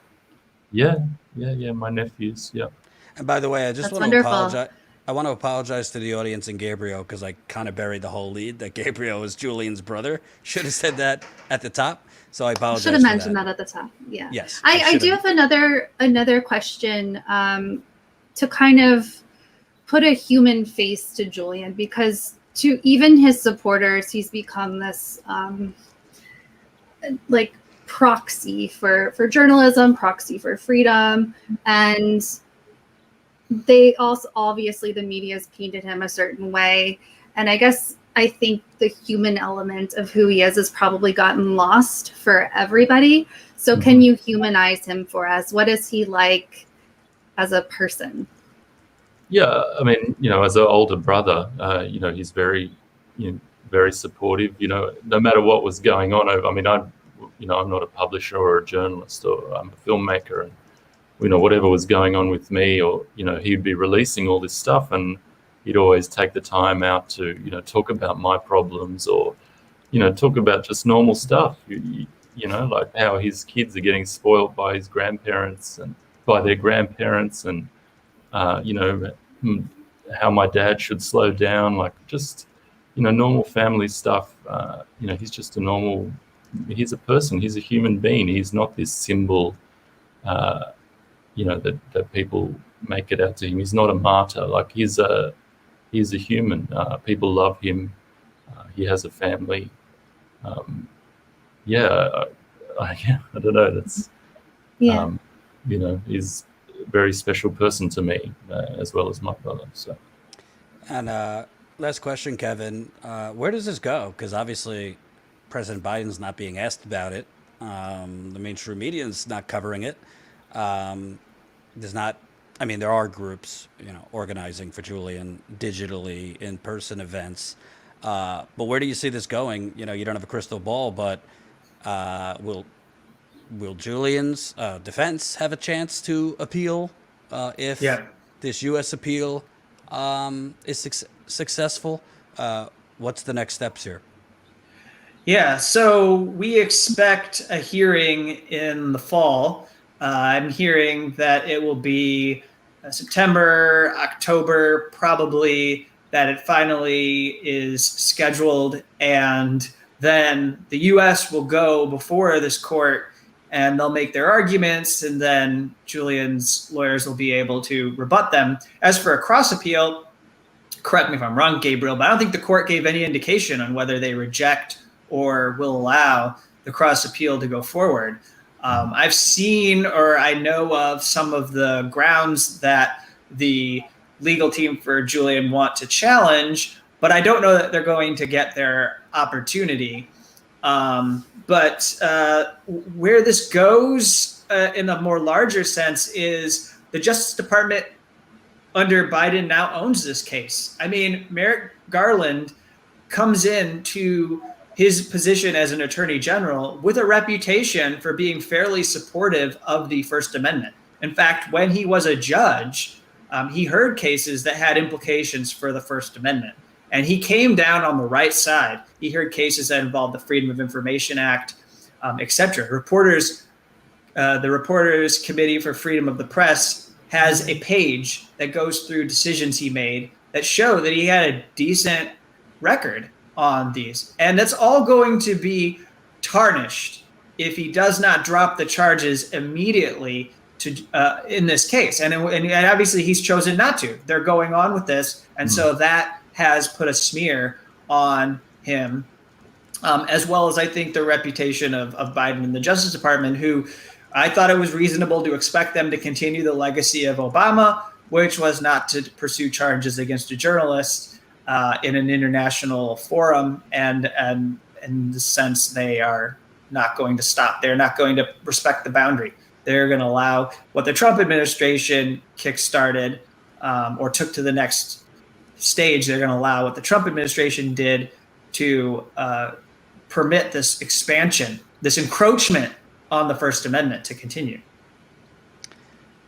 Yeah, my nephews, yeah. And by the way, I just That's want wonderful. to apologize. I want to apologize to the audience and Gabriel, because I kind of buried the whole lead that Gabriel is Julian's brother. Should have said that at the top, so I apologize. Should have mentioned that at the top. Yeah. Yes. I do have another question to kind of put a human face to Julian, because to even his supporters, he's become this like proxy for journalism, proxy for freedom, and they also, obviously the media's painted him a certain way, and I think the human element of who he is has probably gotten lost for everybody. So can you humanize him for us? What is he like as a person? Yeah, I mean, you know, as an older brother, you know, he's very supportive. You know, no matter what was going on. I mean, I'm not a publisher or a journalist, or I'm a filmmaker, and you know, whatever was going on with me, or you know, he'd be releasing all this stuff, and he'd always take the time out to, you know, talk about my problems, or you know, talk about just normal stuff. You know, like how his kids are getting spoiled by his grandparents and by their grandparents, and you know, how my dad should slow down, like just, you know, normal family stuff. You know, he's just he's a person, he's a human being. He's not this symbol, you know, that people make it out to him. He's not a martyr. Like he's a human. People love him. He has a family. Yeah, I don't know. That's, Yeah. you know, he's a very special person to me, as well as my brother. So. And last question, Kevin. Where does this go? Because obviously President Biden's not being asked about it. The mainstream media is not covering it. There's not, I mean, there are groups, you know, organizing for Julian digitally, in-person events. But where do you see this going? You know, you don't have a crystal ball, but will Julian's defense have a chance to appeal if this U.S. appeal is successful? What's the next steps here? Yeah, so we expect a hearing in the fall. I'm hearing that it will be September, October, probably, that it finally is scheduled. And then the U.S. will go before this court and they'll make their arguments. And then Julian's lawyers will be able to rebut them. As for a cross appeal, correct me if I'm wrong, Gabriel, but I don't think the court gave any indication on whether they reject or will allow the cross appeal to go forward. I've seen, or I know of, some of the grounds that the legal team for Julian want to challenge, but I don't know that they're going to get their opportunity. But where this goes in a more larger sense is the Justice Department under Biden now owns this case. I mean, Merrick Garland comes into his position as an attorney general with a reputation for being fairly supportive of the First Amendment. In fact, when he was a judge, he heard cases that had implications for the First Amendment. And he came down on the right side. He heard cases that involved the Freedom of Information Act, et cetera. The Reporters Committee for Freedom of the Press has a page that goes through decisions he made that show that he had a decent record on these. And that's all going to be tarnished if he does not drop the charges immediately in this case. And obviously he's chosen not to. They're going on with this. And so that has put a smear on him, as well as I think the reputation of Biden and the Justice Department, who I thought it was reasonable to expect them to continue the legacy of Obama, which was not to pursue charges against a journalist in an international forum. And in the sense, they are not going to stop. They're not going to respect the boundary. They're going to allow what the Trump administration kickstarted or took to the next stage. They're going to allow what the Trump administration did to permit this expansion, this encroachment on the First Amendment to continue.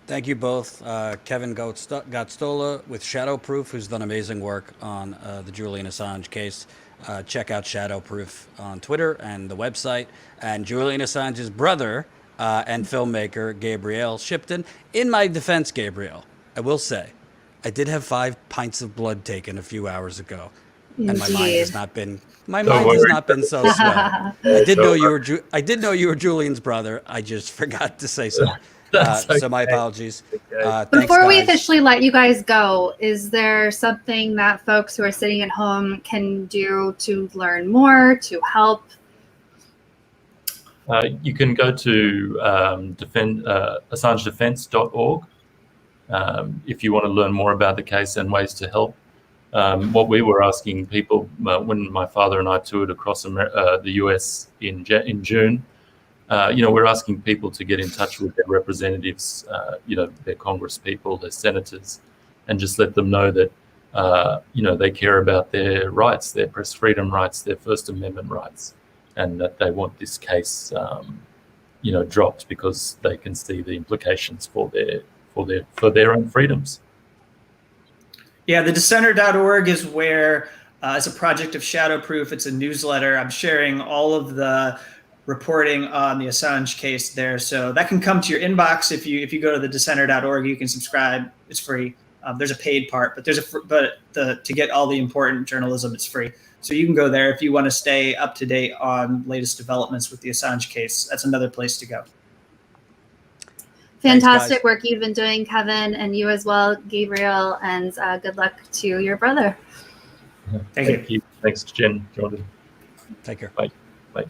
Thank you both. Kevin Gosztola with Shadowproof, who's done amazing work on the Julian Assange case. Check out Shadowproof on Twitter and the website. And Julian Assange's brother and filmmaker, Gabriel Shipton. In my defense, Gabriel, I will say, I did have 5 pints of blood taken a few hours ago. Indeed. And my mind has not been so swell. I did know you were Julian's brother. I just forgot to say so. So my apologies. Before we guys. officially let you guys go, is there something that folks who are sitting at home can do to learn more, to help? You can go to AssangeDefense.org if you want to learn more about the case and ways to help. What we were asking people when my father and I toured across the US in June, we're asking people to get in touch with their representatives, their Congress people, their senators, and just let them know that, they care about their rights, their press freedom rights, their First Amendment rights, and that they want this case, dropped because they can see the implications for their own freedoms. Yeah, the dissenter.org is where, as a project of Shadowproof, it's a newsletter. I'm sharing all of the reporting on the Assange case there. So that can come to your inbox. If you go to the dissenter.org, you can subscribe. It's free. There's a paid part, but to get all the important journalism, it's free. So you can go there if you want to stay up to date on latest developments with the Assange case. That's another place to go. Fantastic work you've been doing, Kevin, and you as well, Gabriel, and good luck to your brother. Thank you. Thanks, Jen, Jordan. Take care. Bye. Bye.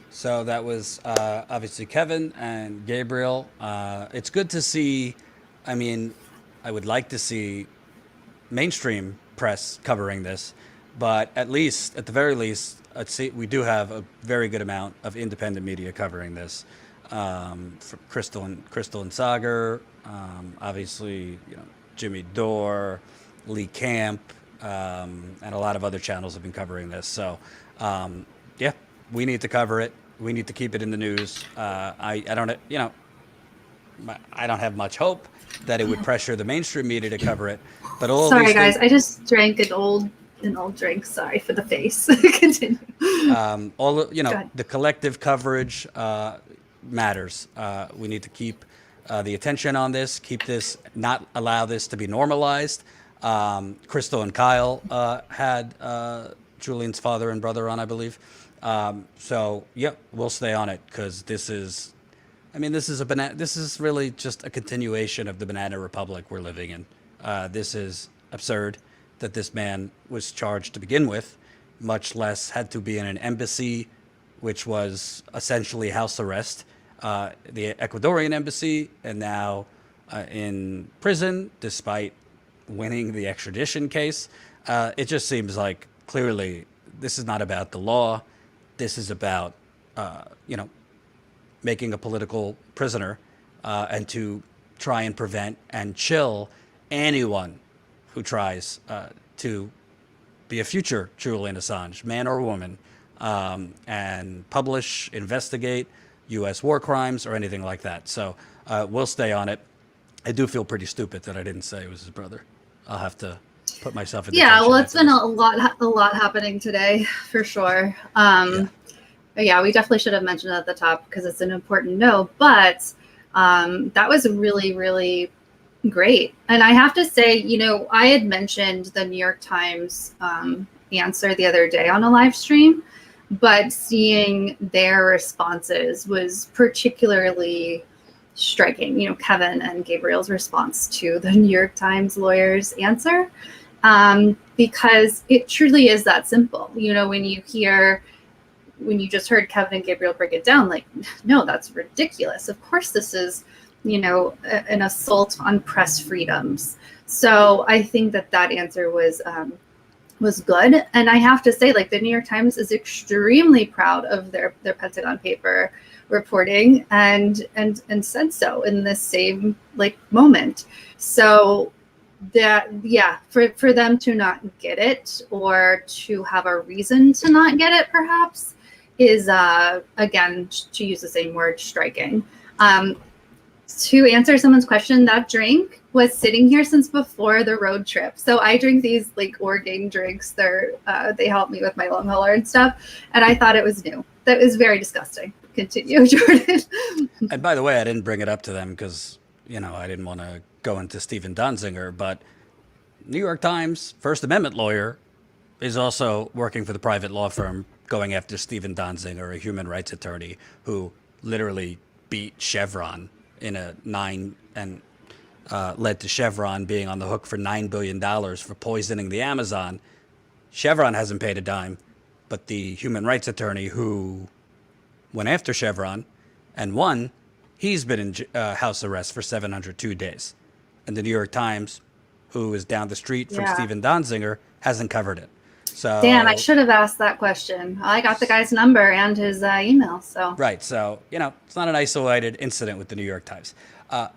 So that was obviously Kevin and Gabriel. It's good to see. I mean, I would like to see mainstream press covering this, but at the very least, we do have a very good amount of independent media covering this. Crystal and Sagar, obviously, Jimmy Dore, Lee Camp, and a lot of other channels have been covering this. So, we need to cover it. We need to keep it in the news. I don't have much hope that it would pressure the mainstream media to cover it. But sorry, guys, I just drank an old drink. Sorry for the face. Continue. The collective coverage matters. We need to keep the attention on this. Not allow this to be normalized. Crystal and Kyle had Julian's father and brother on, I believe. We'll stay on it because this is really just a continuation of the banana republic we're living in. This is absurd that this man was charged to begin with, much less had to be in an embassy, which was essentially house arrest, the Ecuadorian embassy, and now in prison despite winning the extradition case. It just seems like clearly this is not about the law. This is about, making a political prisoner and to try and prevent and chill anyone who tries to be a future Julian Assange, man or woman, and publish, investigate U.S. war crimes or anything like that. So we'll stay on it. I do feel pretty stupid that I didn't say it was his brother. I'll have to put myself in. Yeah, well, it's been a lot happening today for sure. But yeah, we definitely should have mentioned it at the top because it's an important note. But that was really, really great. And I have to say, I had mentioned the New York Times answer the other day on a live stream. but seeing their responses was particularly striking. You know, Kevin and Gabriel's response to the New York Times lawyer's answer, because it truly is that simple. You know, when you just heard Kevin and Gabriel break it down, like, no, that's ridiculous. Of course, this is, you know, an assault on press freedoms. So I think that answer was good. And I have to say, like, the New York Times is extremely proud of their Pentagon paper reporting and said so in this same like moment. So that, yeah, for them to not get it, or to have a reason to not get it, perhaps, is again, to use the same word, striking. To answer someone's question, that drink was sitting here since before the road trip. So I drink these like ordained drinks. They help me with my long hauler and stuff. And I thought it was new. That was very disgusting. Continue, Jordan. And by the way, I didn't bring it up to them because, you know, I didn't want to go into Stephen Donziger, but New York Times First Amendment lawyer is also working for the private law firm going after Stephen Donziger, a human rights attorney who literally beat Chevron in a led to Chevron being on the hook for $9 billion for poisoning the Amazon. Chevron hasn't paid a dime, but the human rights attorney who went after Chevron and won, he's been in house arrest for 702 days. And the New York Times, who is down the street from Stephen Donziger, hasn't covered it. So, damn, I should have asked that question. I got the guy's number and his email. So right. So, you know, it's not an isolated incident with the New York Times.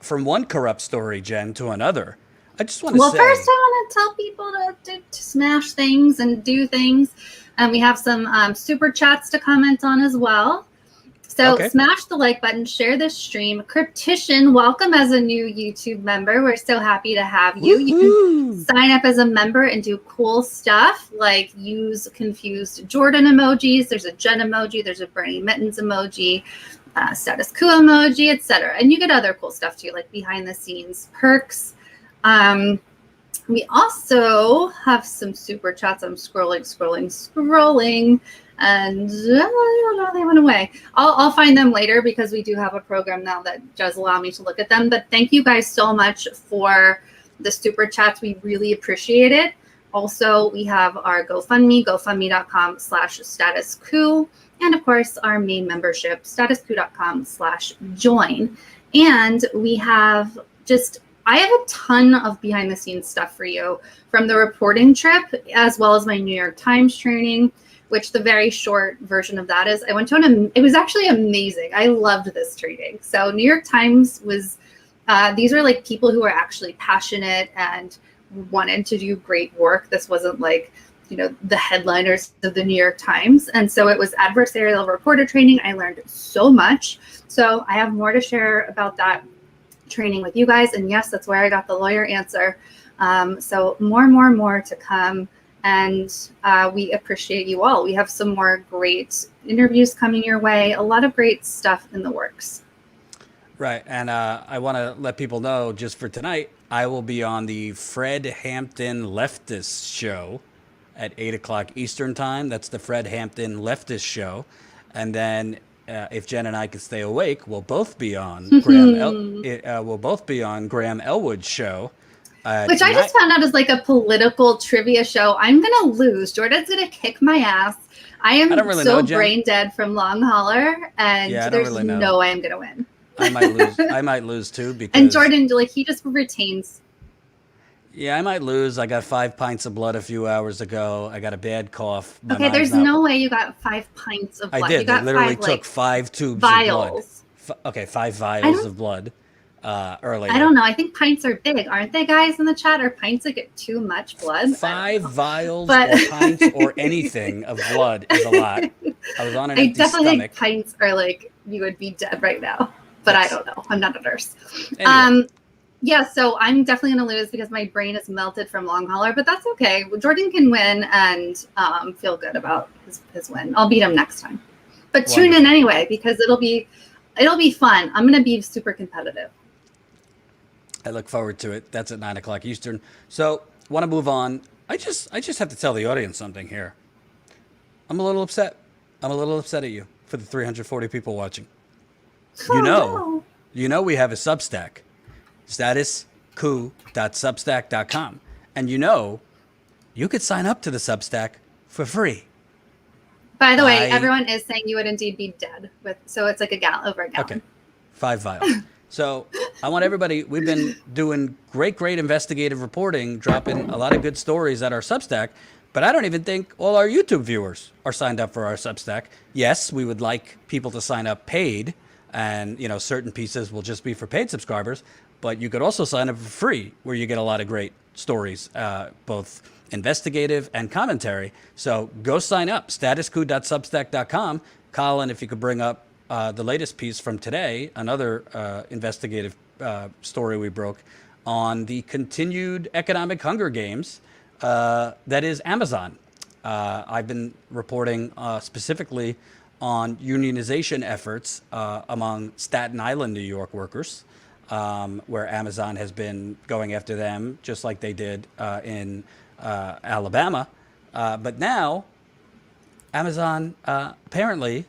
From one corrupt story, Jen, to another, I just want to say... Well, first I want to tell people to smash things and do things. And we have some super chats to comment on as well. So smash the like button, share this stream. Cryptician, welcome as a new YouTube member. We're so happy to have you. Woo-hoo. You can sign up as a member and do cool stuff like use confused Jordan emojis. There's a Jen emoji. There's a Bernie Mittens emoji, status quo emoji, etc. And you get other cool stuff too, like behind the scenes perks. We also have some super chats. I'm scrolling. And they went away. I'll find them later because we do have a program now that does allow me to look at them. But thank you guys so much for the super chats. We really appreciate it. Also, we have our GoFundMe, gofundme.com/statuscoup. And of course, our main membership, statuscoup.com/join. And we have I have a ton of behind the scenes stuff for you from the reporting trip, as well as my New York Times training, which the very short version of that is I went to it was actually amazing. I loved this training. So New York Times was, these are like people who are actually passionate and wanted to do great work. This wasn't like, you know, the headliners of the New York Times. And so it was adversarial reporter training. I learned so much. So I have more to share about that training with you guys. And yes, that's where I got the lawyer answer. So more to come. And we appreciate you all. We have some more great interviews coming your way. A lot of great stuff in the works. Right. And I want to let people know, just for tonight, I will be on the Fred Hampton Leftist Show at 8 o'clock Eastern Time. That's the Fred Hampton Leftist Show. And then if Jen and I can stay awake, we'll both be on Graham Elwood's show. Which I just found out is like a political trivia show. I'm going to lose. Jordan's going to kick my ass. I am brain dead from Long Hauler, and there's no way I'm going to win. I might lose. I might lose too, because... And Jordan, like, he just retains. Yeah, I might lose. I got 5 pints of blood a few hours ago. I got a bad cough. Okay, there's no way you got 5 pints of blood. I did. You got they literally took 5 tubes of blood. 5 vials of blood. Earlier. I don't know. I think pints are big, aren't they, guys in the chat? Are pints that get too much blood? 5 vials or pints or anything of blood is a lot. I was on an empty stomach. I definitely think pints are like, you would be dead right now. But yes. I don't know. I'm not a nurse. Anyway. Yeah, so I'm definitely going to lose because my brain is melted from Long Hauler, but that's okay. Jordan can win and feel good about his win. I'll beat him next time. But tune in anyway because it'll be fun. I'm going to be super competitive. I look forward to it. That's at 9 o'clock Eastern. So, want to move on. I just have to tell the audience something here. I'm a little upset. I'm a little upset at you for the 340 people watching. No. You know we have a Substack, statuscoup.substack.com. And you could sign up to the Substack for free. By the way, everyone is saying you would indeed be dead. So it's like over a gallon. Okay, 5 vials. So I want everybody, we've been doing great investigative reporting, dropping a lot of good stories at our Substack, but I don't even think all our YouTube viewers are signed up for our Substack. Yes, we would like people to sign up paid, and certain pieces will just be for paid subscribers, but you could also sign up for free, where you get a lot of great stories, both investigative and commentary. So go sign up, statuscoup.substack.com. Colin, if you could bring up the latest piece from today, another investigative story we broke on the continued economic Hunger Games, that is Amazon. I've been reporting specifically on unionization efforts among Staten Island, New York workers, where Amazon has been going after them just like they did in Alabama. But now Amazon, apparently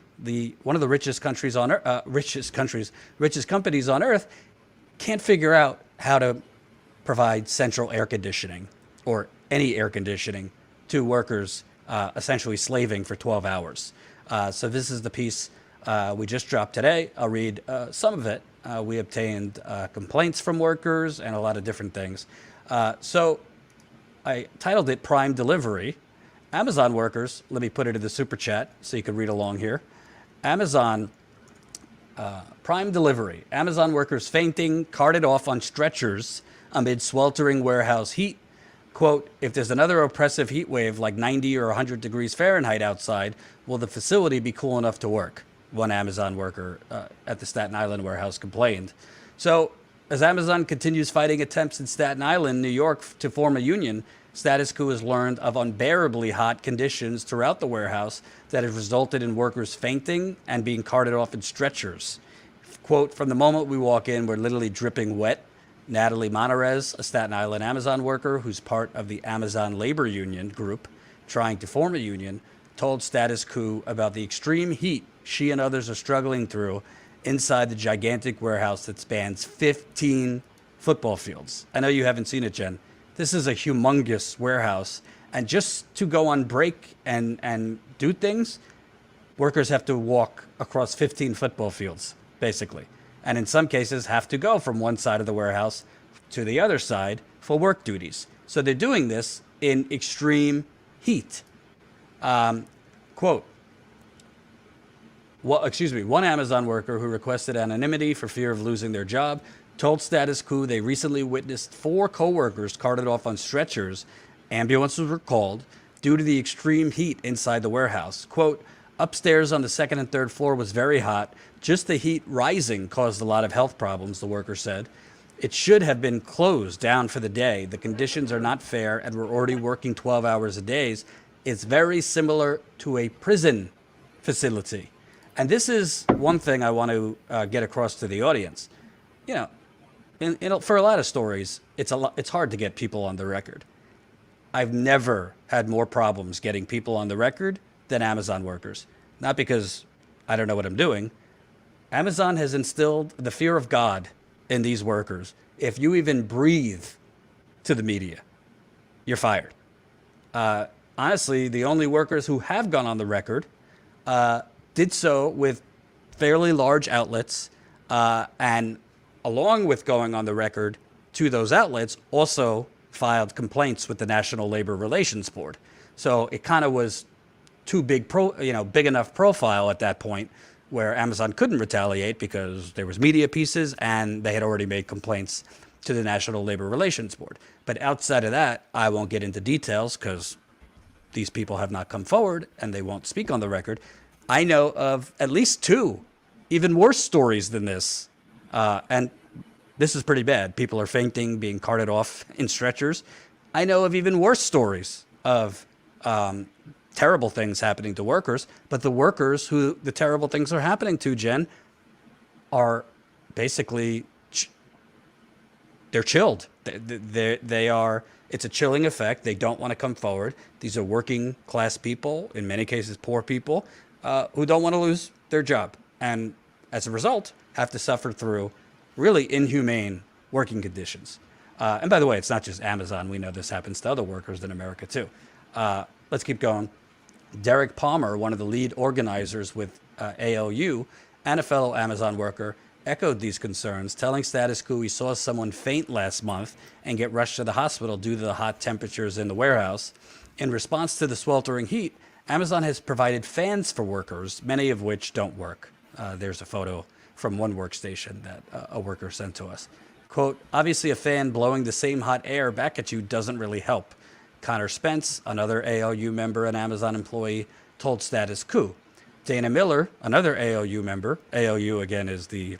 one of the richest companies on earth, can't figure out how to provide central air conditioning or any air conditioning to workers essentially slaving for 12 hours. So this is the piece we just dropped today. I'll read some of it. We obtained complaints from workers and a lot of different things. So I titled it Prime Delivery. Amazon workers, let me put it in the super chat so you can read along here. Amazon Prime Delivery. Amazon workers fainting, carted off on stretchers amid sweltering warehouse heat. Quote, if there's another oppressive heat wave like 90 or 100 degrees Fahrenheit outside, will the facility be cool enough to work? One Amazon worker at the Staten Island warehouse complained. So as Amazon continues fighting attempts in Staten Island, New York, to form a union, Status Quo has learned of unbearably hot conditions throughout the warehouse that have resulted in workers fainting and being carted off in stretchers. Quote, from the moment we walk in, we're literally dripping wet. Natalie Monarez, a Staten Island Amazon worker who's part of the Amazon labor union group trying to form a union, told Status Quo about the extreme heat she and others are struggling through inside the gigantic warehouse that spans 15 football fields. I know you haven't seen it, Jen. This is a humongous warehouse. And just to go on break and do things, workers have to walk across 15 football fields, basically. And in some cases have to go from one side of the warehouse to the other side for work duties. So they're doing this in extreme heat. Quote, one Amazon worker who requested anonymity for fear of losing their job told Status Quo they recently witnessed 4 co-workers carted off on stretchers. Ambulances were called due to the extreme heat inside the warehouse. Quote, upstairs on the 2nd and 3rd floor was very hot. Just the heat rising caused a lot of health problems, the worker said. It should have been closed down for the day. The conditions are not fair, and we're already working 12 hours a day. It's very similar to a prison facility. And this is one thing I want to get across to the audience. For a lot of stories, it's hard to get people on the record. I've never had more problems getting people on the record than Amazon workers. Not because I don't know what I'm doing. Amazon has instilled the fear of God in these workers. If you even breathe to the media, you're fired. Honestly, the only workers who have gone on the record did so with fairly large outlets, and along with going on the record to those outlets, also filed complaints with the National Labor Relations Board. So it kind of was too big enough profile at that point where Amazon couldn't retaliate because there was media pieces and they had already made complaints to the National Labor Relations Board. But outside of that, I won't get into details because these people have not come forward and they won't speak on the record. I know of at least 2 even worse stories than this. And this is pretty bad. People are fainting, being carted off in stretchers. I know of even worse stories of terrible things happening to workers, but the workers who the terrible things are happening to, Jen, are basically, they're chilled. They are, it's a chilling effect. They don't want to come forward. These are working class people, in many cases poor people, who don't want to lose their job, and as a result, have to suffer through really inhumane working conditions. And by the way, it's not just Amazon. We know this happens to other workers in America too. Let's keep going. Derek Palmer, one of the lead organizers with ALU and a fellow Amazon worker, echoed these concerns, telling Status Quo he saw someone faint last month and get rushed to the hospital due to the hot temperatures in the warehouse. In response to the sweltering heat, Amazon has provided fans for workers, many of which don't work. There's a photo from one workstation that a worker sent to us. Quote, obviously a fan blowing the same hot air back at you doesn't really help. Connor Spence, another ALU member and Amazon employee, told Status Quo. Dana Miller, another ALU member, ALU again is the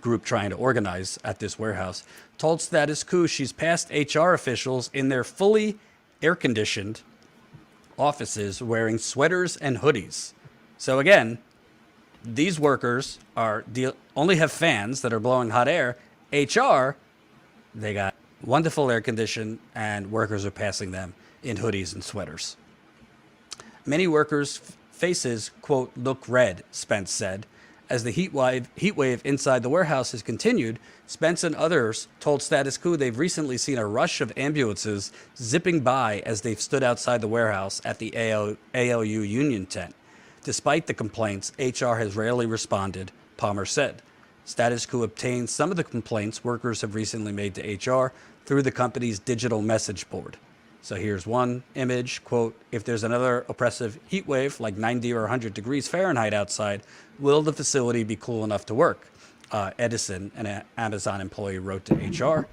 group trying to organize at this warehouse, told Status Quo she's passed HR officials in their fully air-conditioned offices wearing sweaters and hoodies. So again, these workers only have fans that are blowing hot air. HR, they got wonderful air condition, and workers are passing them in hoodies and sweaters. Many workers' faces, quote, look red, Spence said. As the heat wave inside the warehouse has continued, Spence and others told Status Quo they've recently seen a rush of ambulances zipping by as they've stood outside the warehouse at the ALU union tent. Despite the complaints, HR has rarely responded, Palmer said. Status Quo obtained some of the complaints workers have recently made to HR through the company's digital message board. So here's one image, quote, if there's another oppressive heat wave like 90 or 100 degrees Fahrenheit outside, will the facility be cool enough to work? Edison, an Amazon employee, wrote to HR.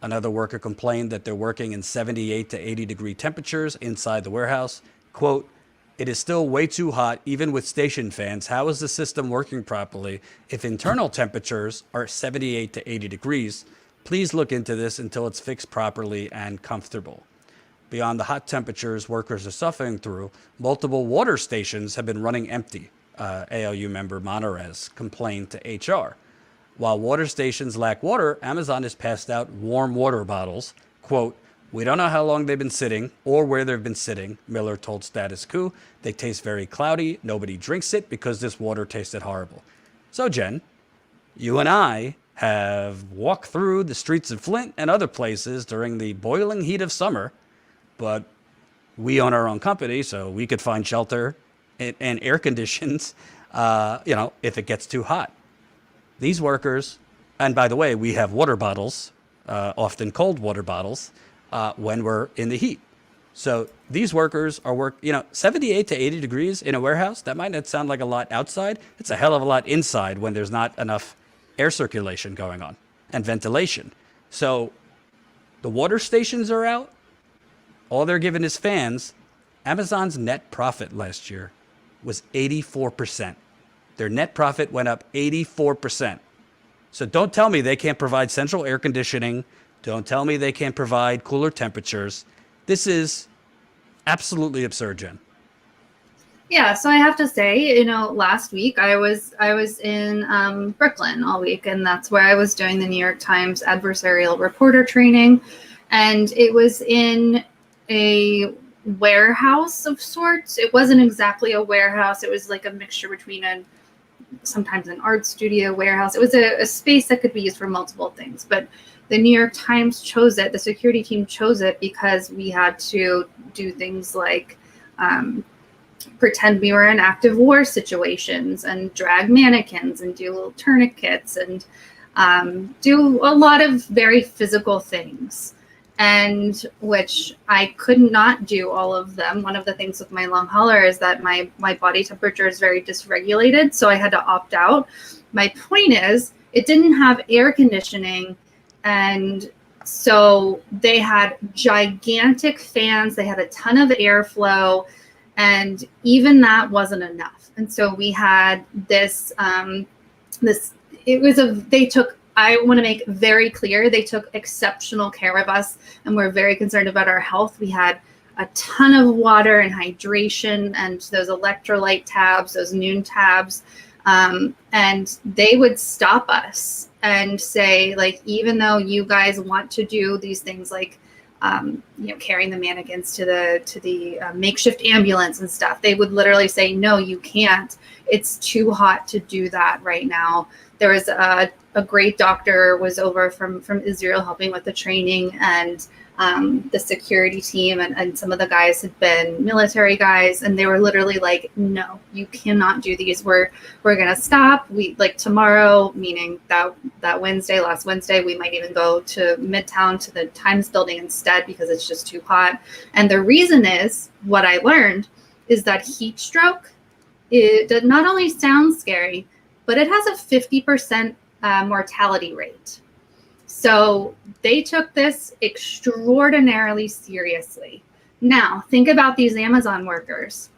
Another worker complained that they're working in 78 to 80 degree temperatures inside the warehouse. Quote, it is still way too hot, even with station fans. How is the system working properly if internal temperatures are 78 to 80 degrees? Please look into this until it's fixed properly and comfortable. Beyond the hot temperatures workers are suffering through, multiple water stations have been running empty, ALU member Monterez complained to HR. While water stations lack water, Amazon has passed out warm water bottles. Quote, we don't know how long they've been sitting or where they've been sitting, Miller told Status Quo. They taste very cloudy. Nobody drinks it because this water tasted horrible. So, Jen, you and I have walked through the streets of Flint and other places during the boiling heat of summer, but we own our own company, so we could find shelter and air conditions, if it gets too hot. These workers, and by the way, we have water bottles, often cold water bottles, when we're in the heat. So these workers are 78 to 80 degrees in a warehouse. That might not sound like a lot outside. It's a hell of a lot inside when there's not enough air circulation going on and ventilation. So the water stations are out. All they're given is fans. Amazon's net profit last year was 84%. Their net profit went up 84%. So don't tell me they can't provide central air conditioning. Don't tell me they can't provide cooler temperatures. This is absolutely absurd, Jen. Yeah, so I have to say, last week I was in Brooklyn all week, and that's where I was doing the New York Times adversarial reporter training, and it was in a warehouse of sorts. It wasn't exactly a warehouse. It was like a mixture between sometimes an art studio warehouse. It was a space that could be used for multiple things, but the New York Times chose it. The security team chose it because we had to do things like pretend we were in active war situations and drag mannequins and do little tourniquets and do a lot of very physical things, and which I could not do all of them. One of the things with my long hauler is that my body temperature is very dysregulated, so I had to opt out. My point is, it didn't have air conditioning, and so they had gigantic fans. They had a ton of airflow, and even that wasn't enough. And so we had this, I want to make very clear, they took exceptional care of us and were very concerned about our health. We had a ton of water and hydration and those electrolyte tabs, those noon tabs. And they would stop us and say, like, even though you guys want to do these things like carrying the mannequins to the makeshift ambulance and stuff. They would literally say, no, you can't. It's too hot to do that right now. There was a great doctor was over from Israel helping with the training, and the security team and some of the guys had been military guys, and they were literally like, no, you cannot do these. We're gonna stop. We like tomorrow, meaning that last Wednesday, we might even go to Midtown to the Times building instead because it's just too hot. And the reason is, what I learned is that heat stroke, it not only sounds scary, but it has a 50% mortality rate. So they took this extraordinarily seriously. Now, think about these Amazon workers.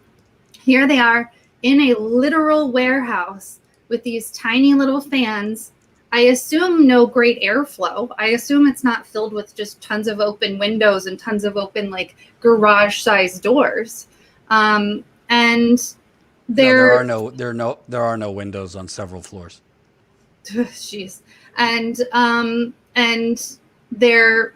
Here they are in a literal warehouse with these tiny little fans. I assume no great airflow. I assume it's not filled with just tons of open windows and tons of open like garage-sized doors. And there are no windows on several floors. Jeez. And they're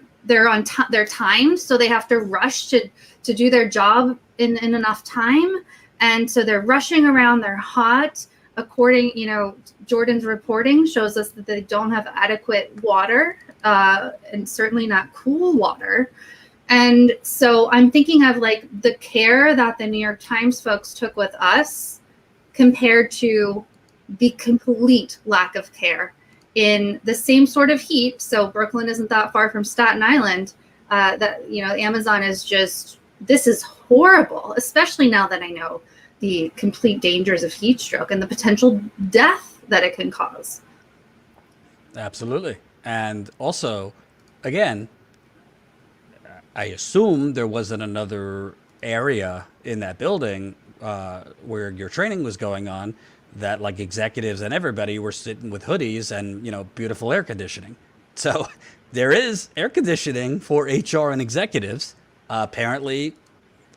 timed, so they have to rush to do their job in enough time, and so they're rushing around. They're hot. According, Jordan's reporting shows us that they don't have adequate water, and certainly not cool water. And so I'm thinking of like the care that the New York Times folks took with us compared to the complete lack of care in the same sort of heat. So Brooklyn isn't that far from Staten Island. Amazon is just, this is horrible, especially now that I know the complete dangers of heat stroke and the potential death that it can cause. Absolutely. And also, again, I assume there wasn't another area in that building where your training was going on that like executives and everybody were sitting with hoodies and, beautiful air conditioning. So there is air conditioning for HR and executives. Apparently,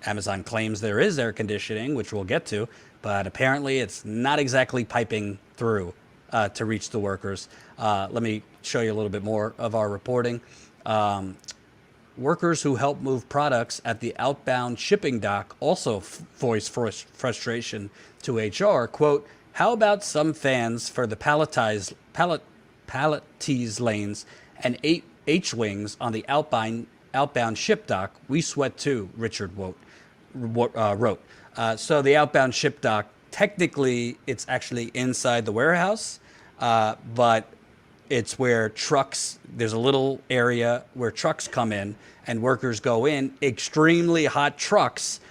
Amazon claims there is air conditioning, which we'll get to, but apparently it's not exactly piping through to reach the workers. Let me show you a little bit more of our reporting. Workers who help move products at the outbound shipping dock also voiced frustration to HR. Quote, how about some fans for the palletized lanes and H-wings on the outbound ship dock? We sweat too, Richard wrote. So the outbound ship dock, technically it's actually inside the warehouse, but it's where there's a little area where trucks come in and workers go in, extremely hot trucks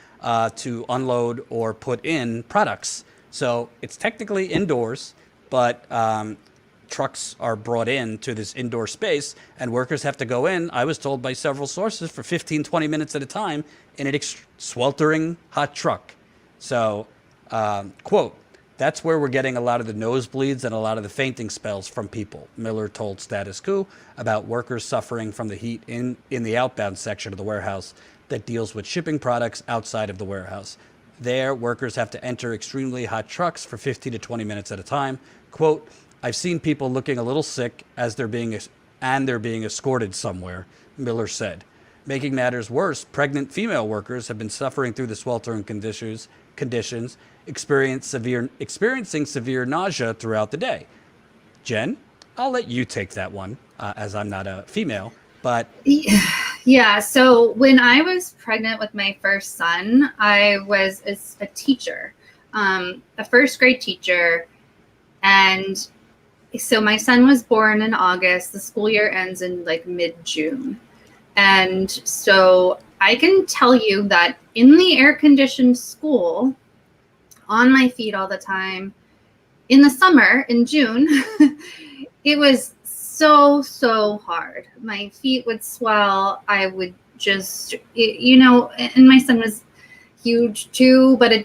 to unload or put in products. So it's technically indoors, but trucks are brought in to this indoor space and workers have to go in, I was told by several sources, for 15, 20 minutes at a time in an sweltering hot truck. So, quote, that's where we're getting a lot of the nosebleeds and a lot of the fainting spells from people, Miller told Status Quo about workers suffering from the heat in the outbound section of the warehouse that deals with shipping products outside of the warehouse. There, workers have to enter extremely hot trucks for 15 to 20 minutes at a time. Quote, I've seen people looking a little sick as they're being escorted somewhere, Miller said. Making matters worse, pregnant female workers have been suffering through the sweltering conditions, experiencing severe nausea throughout the day. Jen, I'll let you take that one, as I'm not a female, but... Yeah, so when I was pregnant with my first son, I was a teacher, a first grade teacher. And so my son was born in August. The school year ends in like mid-June. And so I can tell you that in the air-conditioned school, on my feet all the time, in the summer, in June, it was so hard. My feet would swell. I would just, and my son was huge too, but that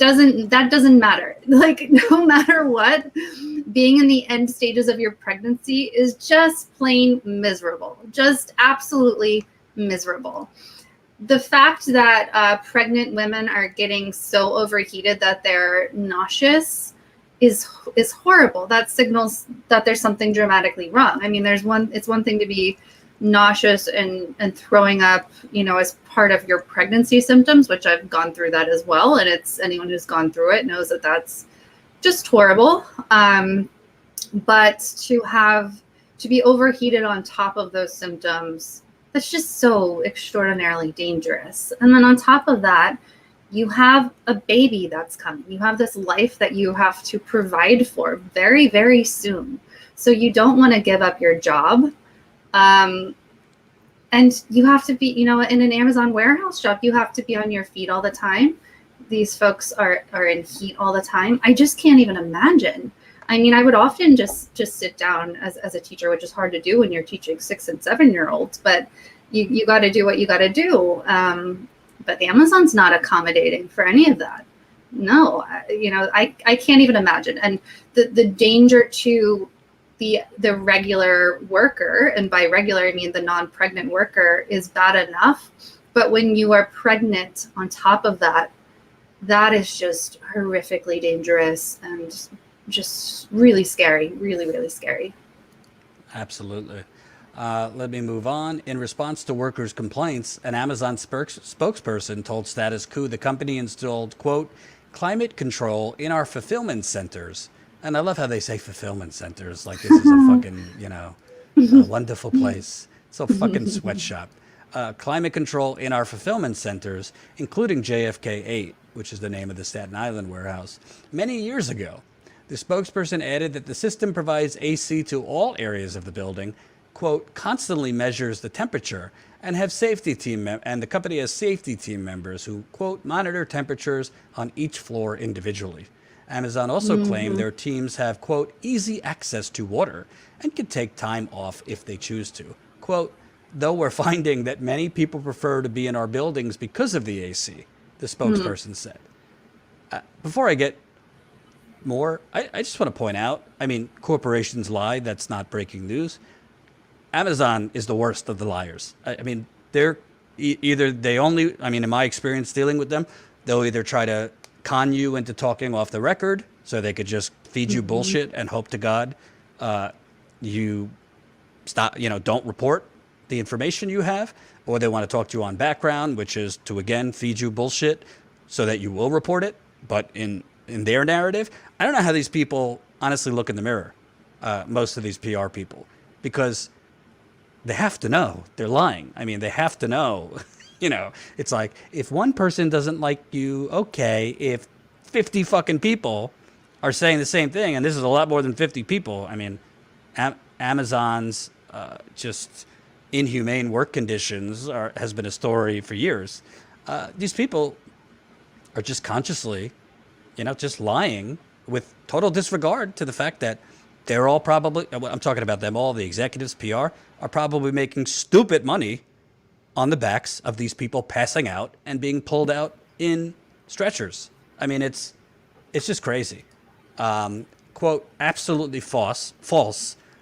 doesn't matter. Like, no matter what, being in the end stages of your pregnancy is just plain miserable, just absolutely miserable. The fact that pregnant women are getting so overheated that they're nauseous is horrible. That signals that there's something dramatically wrong. I mean, it's one thing to be nauseous and throwing up, as part of your pregnancy symptoms, which I've gone through that as well. And it's anyone who's gone through it knows that that's just horrible. But to be overheated on top of those symptoms, that's just so extraordinarily dangerous. And then on top of that, you have a baby that's coming. You have this life that you have to provide for very, very soon. So you don't want to give up your job. And you have to be, in an Amazon warehouse job, you have to be on your feet all the time. These folks are in heat all the time. I just can't even imagine. I mean, I would often just sit down as a teacher, which is hard to do when you're teaching 6 and 7-year-olds, but you got to do what you got to do. But Amazon's not accommodating for any of that. No, I can't even imagine. And the danger to the regular worker, and by regular, I mean the non-pregnant worker, is bad enough. But when you are pregnant on top of that, that is just horrifically dangerous and just really scary, really, really scary. Absolutely. Let me move on. In response to workers' complaints, an Amazon spokesperson told Status Quo the company installed, quote, climate control in our fulfillment centers. And I love how they say fulfillment centers, like this is a fucking, a wonderful place. It's a fucking sweatshop. Climate control in our fulfillment centers, including JFK 8, which is the name of the Staten Island warehouse, many years ago. The spokesperson added that the system provides AC to all areas of the building, quote, constantly measures the temperature, and and the company has safety team members who, quote, monitor temperatures on each floor individually. Amazon also claimed their teams have, quote, easy access to water and can take time off if they choose to. Quote, though we're finding that many people prefer to be in our buildings because of the AC, the spokesperson said. Before I get more, I just want to point out, I mean, corporations lie. That's not breaking news. Amazon is the worst of the liars. I mean, they're in my experience dealing with them, they'll either try to con you into talking off the record so they could just feed you bullshit and hope to God you stop, don't report the information you have, or they want to talk to you on background, which is to, again, feed you bullshit so that you will report it. But in their narrative, I don't know how these people honestly look in the mirror, most of these PR people, because they have to know they're lying. I mean, they have to know, it's like, if one person doesn't like you, okay, if 50 fucking people are saying the same thing, and this is a lot more than 50 people, I mean, Amazon's just inhumane work conditions has been a story for years. These people are just consciously, just lying with total disregard to the fact that they're all probably, I'm talking about them all, the executives, PR, are probably making stupid money on the backs of these people passing out and being pulled out in stretchers. I mean, it's just crazy. Quote, absolutely false.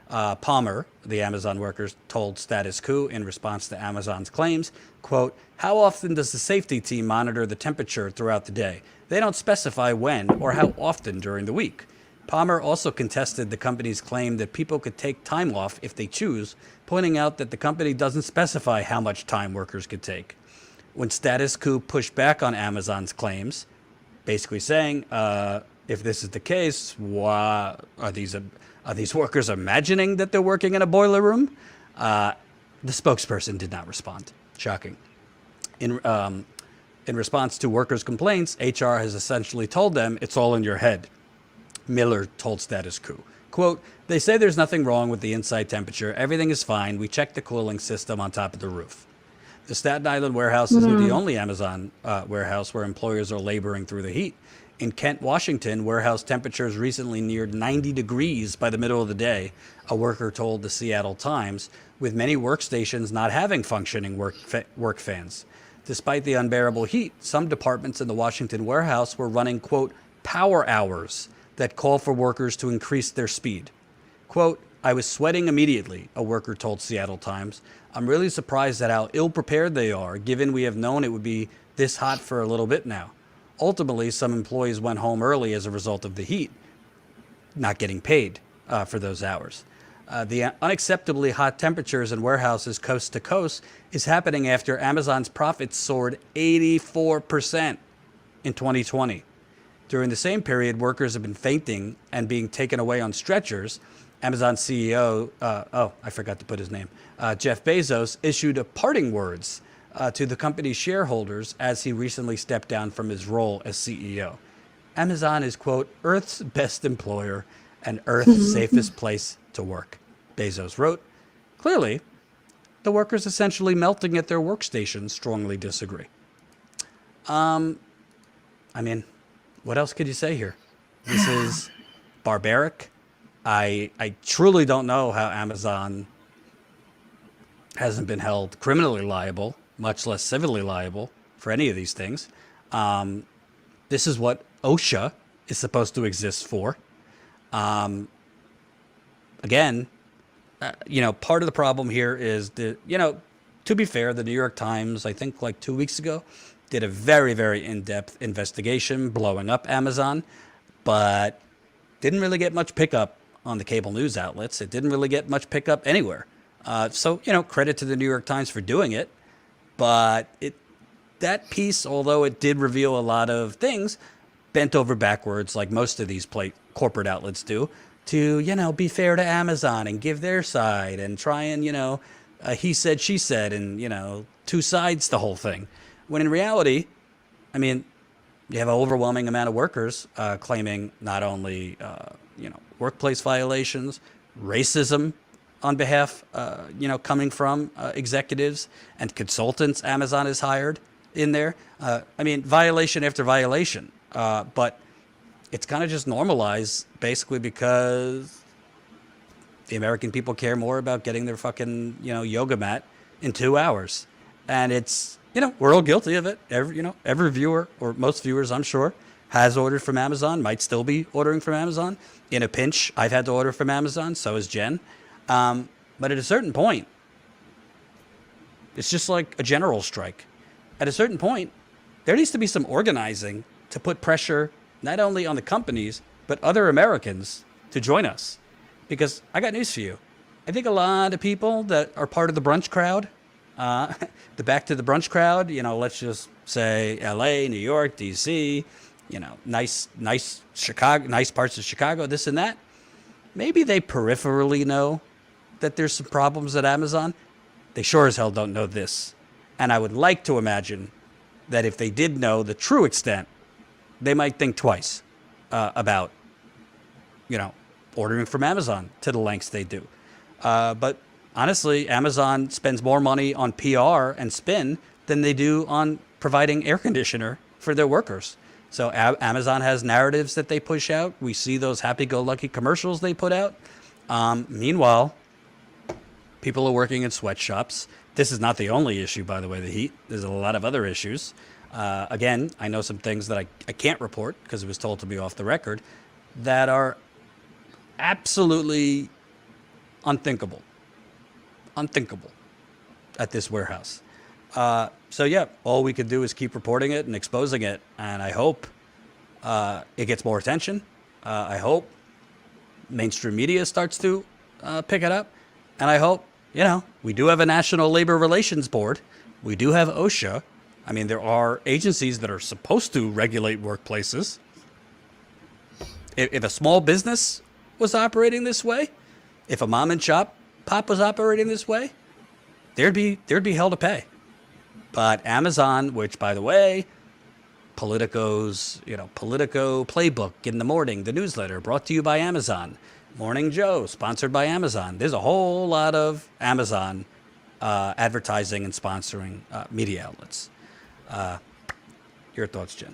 Palmer, the Amazon workers, told Status Quo in response to Amazon's claims, quote, how often does the safety team monitor the temperature throughout the day? They don't specify when or how often during the week. Palmer also contested the company's claim that people could take time off if they choose, pointing out that the company doesn't specify how much time workers could take. When Status Quo pushed back on Amazon's claims, basically saying, if this is the case, why are these workers imagining that they're working in a boiler room? The spokesperson did not respond. Shocking. In response to workers' complaints, HR has essentially told them it's all in your head. Miller told Status Quo, quote, they say there's nothing wrong with the inside temperature. Everything is fine. We checked the cooling system on top of the roof. The Staten Island warehouse isn't the only Amazon warehouse where employers are laboring through the heat. In Kent, Washington, warehouse temperatures recently neared 90 degrees by the middle of the day, a worker told the Seattle Times, with many workstations not having functioning work fans. Despite the unbearable heat, some departments in the Washington warehouse were running, quote, power hours that call for workers to increase their speed. Quote, I was sweating immediately, a worker told Seattle Times. I'm really surprised at how ill-prepared they are, given we have known it would be this hot for a little bit now. Ultimately, some employees went home early as a result of the heat, not getting paid for those hours. The unacceptably hot temperatures in warehouses coast to coast is happening after Amazon's profits soared 84% in 2020. During the same period, workers have been fainting and being taken away on stretchers. Amazon CEO, I forgot to put his name, Jeff Bezos, issued parting words to the company's shareholders as he recently stepped down from his role as CEO. Amazon is, quote, Earth's best employer and Earth's safest place to work, Bezos wrote. Clearly, the workers essentially melting at their workstations strongly disagree. I mean, what else could you say here? This is barbaric. I truly don't know how Amazon hasn't been held criminally liable, much less civilly liable, for any of these things. This is what OSHA is supposed to exist for. Again, part of the problem here is to be fair, the New York Times, I think like 2 weeks ago, did a very, very in-depth investigation blowing up Amazon, but didn't really get much pickup on the cable news outlets. It didn't really get much pickup anywhere. So credit to the New York Times for doing it. But that piece, although it did reveal a lot of things, bent over backwards like most of these corporate outlets do to, be fair to Amazon and give their side and try and, he said, she said, and, two sides the whole thing. When in reality, I mean, you have an overwhelming amount of workers claiming not only, workplace violations, racism on behalf, coming from executives and consultants Amazon has hired in there. Violation after violation. But it's kind of just normalized basically because the American people care more about getting their fucking, yoga mat in 2 hours. And it's, we're all guilty of it. Every viewer, or most viewers, I'm sure, has ordered from Amazon, might still be ordering from Amazon. In a pinch, I've had to order from Amazon, so has Jen. But at a certain point, it's just like a general strike. At a certain point, there needs to be some organizing to put pressure not only on the companies, but other Americans to join us. Because I got news for you. I think a lot of people that are part of the brunch crowd, the back to the brunch crowd, let's just say LA, New York, DC, nice Chicago, nice parts of Chicago, this and that. Maybe they peripherally know that there's some problems at Amazon. They sure as hell don't know this. And I would like to imagine that if they did know the true extent, they might think twice about, ordering from Amazon to the lengths they do. But honestly, Amazon spends more money on PR and spin than they do on providing air conditioner for their workers. So Amazon has narratives that they push out. We see those happy-go-lucky commercials they put out. Meanwhile, people are working in sweatshops. This is not the only issue, by the way, the heat. There's a lot of other issues. Again, I know some things that I can't report because it was told to me off the record that are absolutely unthinkable at this warehouse. So yeah, all we could do is keep reporting it and exposing it. And I hope it gets more attention. I hope mainstream media starts to pick it up. And I hope, we do have a National Labor Relations Board. We do have OSHA. There are agencies that are supposed to regulate workplaces. If a small business was operating this way, if a mom and pop was operating this way, there'd be hell to pay. But Amazon, which by the way, Politico's, Politico Playbook in the morning, the newsletter brought to you by Amazon, Morning Joe sponsored by Amazon. There's a whole lot of Amazon advertising and sponsoring media outlets. Your thoughts, Jen?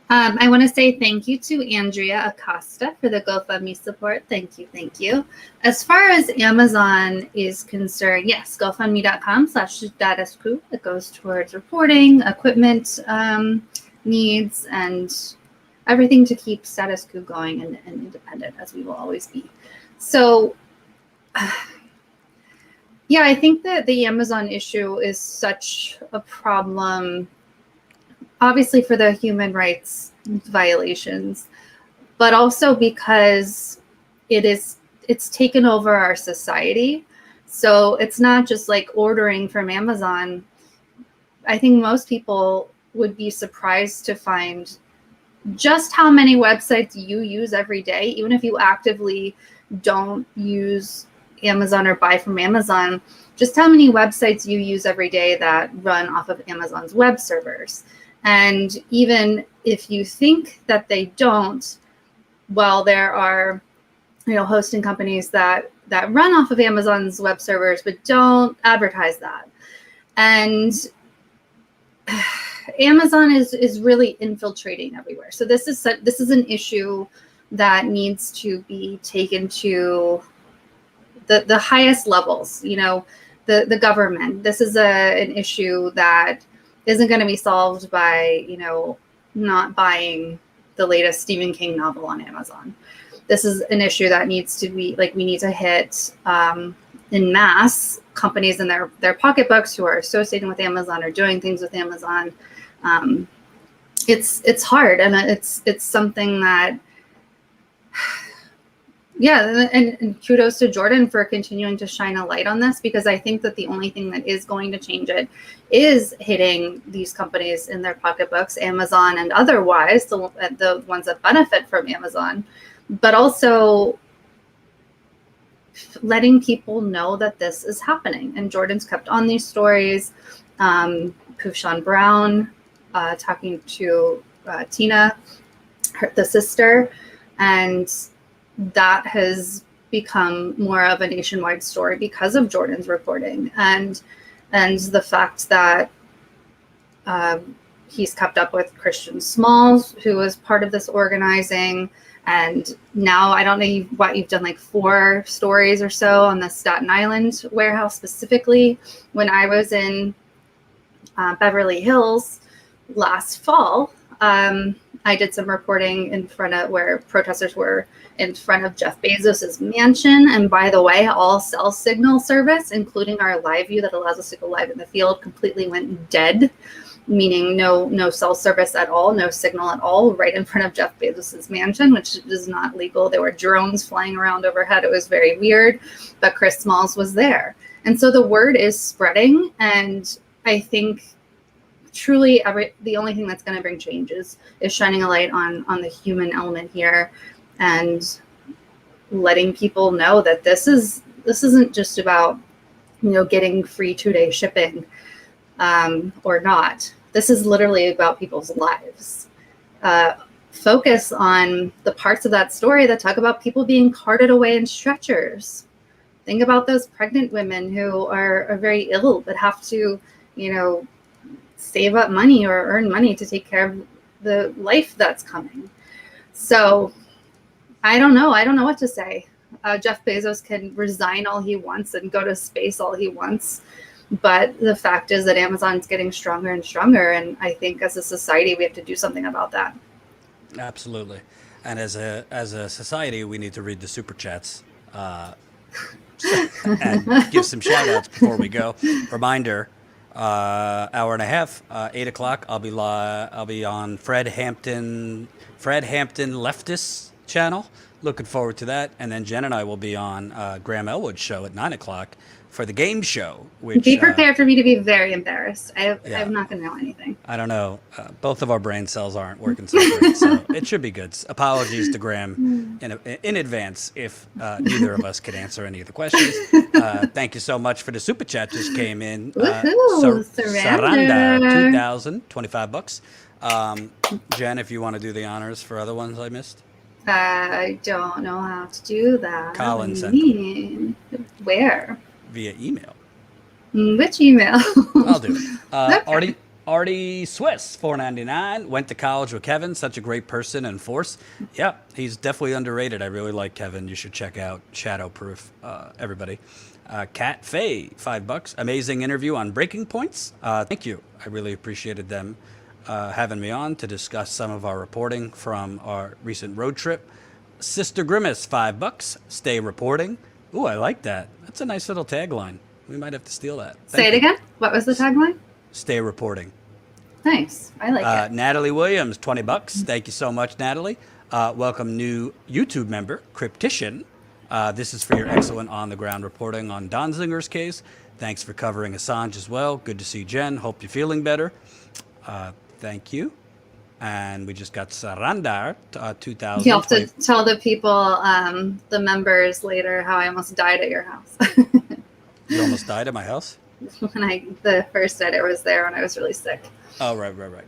I want to say thank you to Andrea Acosta for the GoFundMe support. Thank you. As far as Amazon is concerned, yes, GoFundMe.com/statusquo. It goes towards reporting, equipment needs, and everything to keep status quo going and independent, as we will always be. So, yeah, I think that the Amazon issue is such a problem, obviously for the human rights violations, but also because it it's taken over our society. So it's not just like ordering from Amazon. I think most people would be surprised to find just how many websites you use every day, even if you actively don't use Amazon or buy from Amazon, just how many websites you use every day that run off of Amazon's web servers. And even if you think that they don't, well, there are, hosting companies that run off of Amazon's web servers, but don't advertise that. And Amazon is really infiltrating everywhere. So this is an issue that needs to be taken to the highest levels, the government. This is an issue that isn't going to be solved by, not buying the latest Stephen King novel on Amazon. This is an issue that needs to be, we need to hit in mass companies in their pocketbooks who are associating with Amazon or doing things with Amazon. It's hard, and it's something that, yeah, and kudos to Jordan for continuing to shine a light on this, because I think that the only thing that is going to change it is hitting these companies in their pocketbooks, Amazon and otherwise, the ones that benefit from Amazon, but also letting people know that this is happening. And Jordan's kept on these stories. Pushan Brown talking to Tina, the sister, and that has become more of a nationwide story because of Jordan's reporting and the fact that he's kept up with Christian Smalls, who was part of this organizing. And now I don't know what you've done, like 4 stories or so on the Staten Island warehouse specifically. When I was in Beverly Hills last fall, I did some reporting in front of where protesters were in front of Jeff Bezos's mansion. And by the way, all cell signal service, including our live view that allows us to go live in the field, completely went dead, meaning no cell service at all, no signal at all, right in front of Jeff Bezos's mansion, which is not legal. There were drones flying around overhead. It was very weird, but Chris Smalls was there. And so the word is spreading. And I think truly the only thing that's going to bring change is shining a light on the human element here and letting people know that this isn't just about, getting free 2-day shipping or not. This is literally about people's lives. Focus on the parts of that story that talk about people being carted away in stretchers. Think about those pregnant women who are very ill but have to, save up money or earn money to take care of the life that's coming. So I don't know what to say. Jeff Bezos can resign all he wants and go to space all he wants. But the fact is that Amazon's getting stronger and stronger. And I think as a society, we have to do something about that. Absolutely. And as a society, we need to read the super chats and give some shout outs before we go. Reminder, hour and a half, 8 o'clock. I'll be on Fred Hampton Leftist channel. Looking forward to that. And then Jen and I will be on Graham Elwood's show at 9 o'clock for the game show. Which, be prepared for me to be very embarrassed. I'm not going to know anything. I don't know. Both of our brain cells aren't working so great, so it should be good. Apologies to Graham in advance if neither of us could answer any of the questions. Thank you so much for the super chat just came in. Saranda 2000, $25. Jen, if you want to do the honors for other ones I missed. I don't know how to do that. Colin what sent do you mean? Where? Via email. Which email? I'll do it. Okay. Artie Swiss, $4.99. Went to college with Kevin. Such a great person and force. Yeah, he's definitely underrated. I really like Kevin. You should check out Shadowproof, everybody. Kat Faye, $5. Amazing interview on breaking points. Thank you. I really appreciated them having me on to discuss some of our reporting from our recent road trip. Sister Grimace, $5. Stay reporting. Ooh, I like that. That's a nice little tagline. We might have to steal that. Say it again. What was the tagline? Stay reporting. Nice. I like it. Natalie Williams, $20. Thank you so much, Natalie. Welcome new YouTube member, Cryptician. This is for your excellent on-the-ground reporting on Donzinger's case. Thanks for covering Assange as well. Good to see Jen. Hope you're feeling better. Thank you. And we just got Sarandar, 2000. You'll have to tell the people, the members later, how I almost died at your house. You almost died at my house? The first night I was there when I was really sick. Oh, right.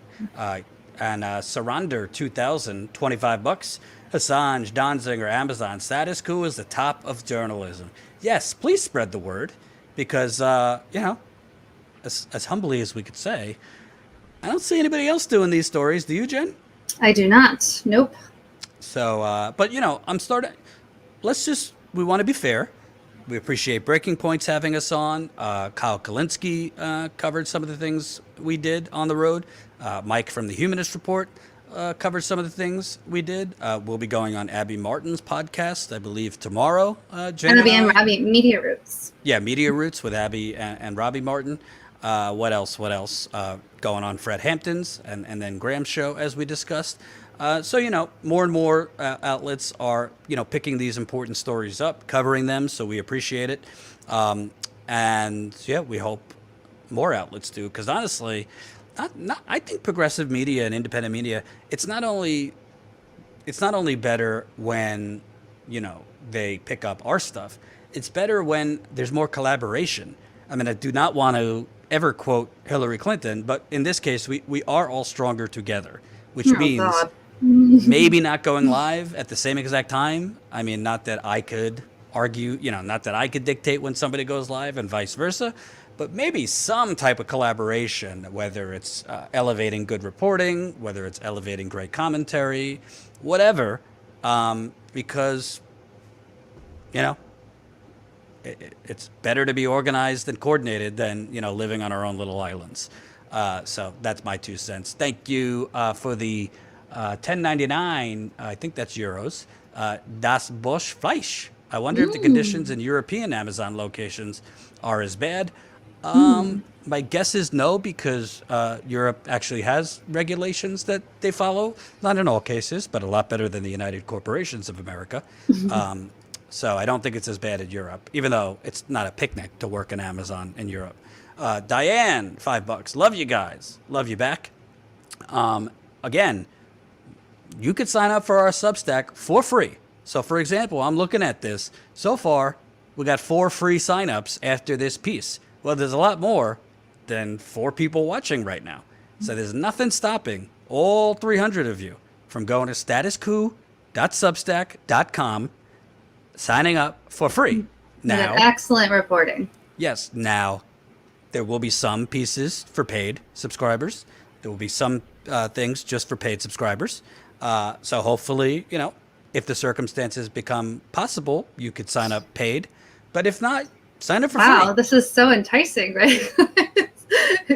And Sarandar, 2000, $25. Assange, Donzinger, Amazon, status quo is the top of journalism. Yes, please spread the word, because, as humbly as we could say, I don't see anybody else doing these stories. Do you, Jen? I do not. Nope. So, but, I'm starting. We want to be fair. We appreciate Breaking Point's having us on. Kyle Kalinske covered some of the things we did on the road. Mike from the Humanist Report covered some of the things we did. We'll be going on Abby Martin's podcast, I believe, tomorrow. Jen Abby and Robbie, Media Roots. Yeah, Media Roots with Abby and Robbie Martin. What else? Going on Fred Hampton's and then Graham's show, as we discussed. So, more and more outlets are, picking these important stories up, covering them. So we appreciate it. We hope more outlets do. Because honestly, I think progressive media and independent media, it's not only better when, they pick up our stuff. It's better when there's more collaboration. I mean, I do not want to ever quote Hillary Clinton, but in this case, we are all stronger together, which means God. maybe not going live at the same exact time. I mean, not that I could argue, not that I could dictate when somebody goes live and vice versa, but maybe some type of collaboration, whether it's elevating good reporting, whether it's elevating great commentary, whatever, because, it's better to be organized and coordinated than, living on our own little islands. So that's my 2 cents. Thank you for the 10.99. I think that's euros. Das Bosch Fleisch. I wonder if the conditions in European Amazon locations are as bad. My guess is no, because Europe actually has regulations that they follow. Not in all cases, but a lot better than the United Corporations of America. So I don't think it's as bad in Europe, even though it's not a picnic to work in Amazon in Europe. Diane, $5. Love you guys. Love you back. Again, you could sign up for our Substack for free. So, for example, I'm looking at this. So far, we got 4 free signups after this piece. Well, there's a lot more than 4 people watching right now. So there's nothing stopping all 300 of you from going to statusquo.substack.com, signing up for free. Now, excellent reporting. Yes. Now, there will be some pieces for paid subscribers. There will be some things just for paid subscribers. So hopefully, if the circumstances become possible, you could sign up paid. But if not, sign up for free. Wow, this is so enticing, right?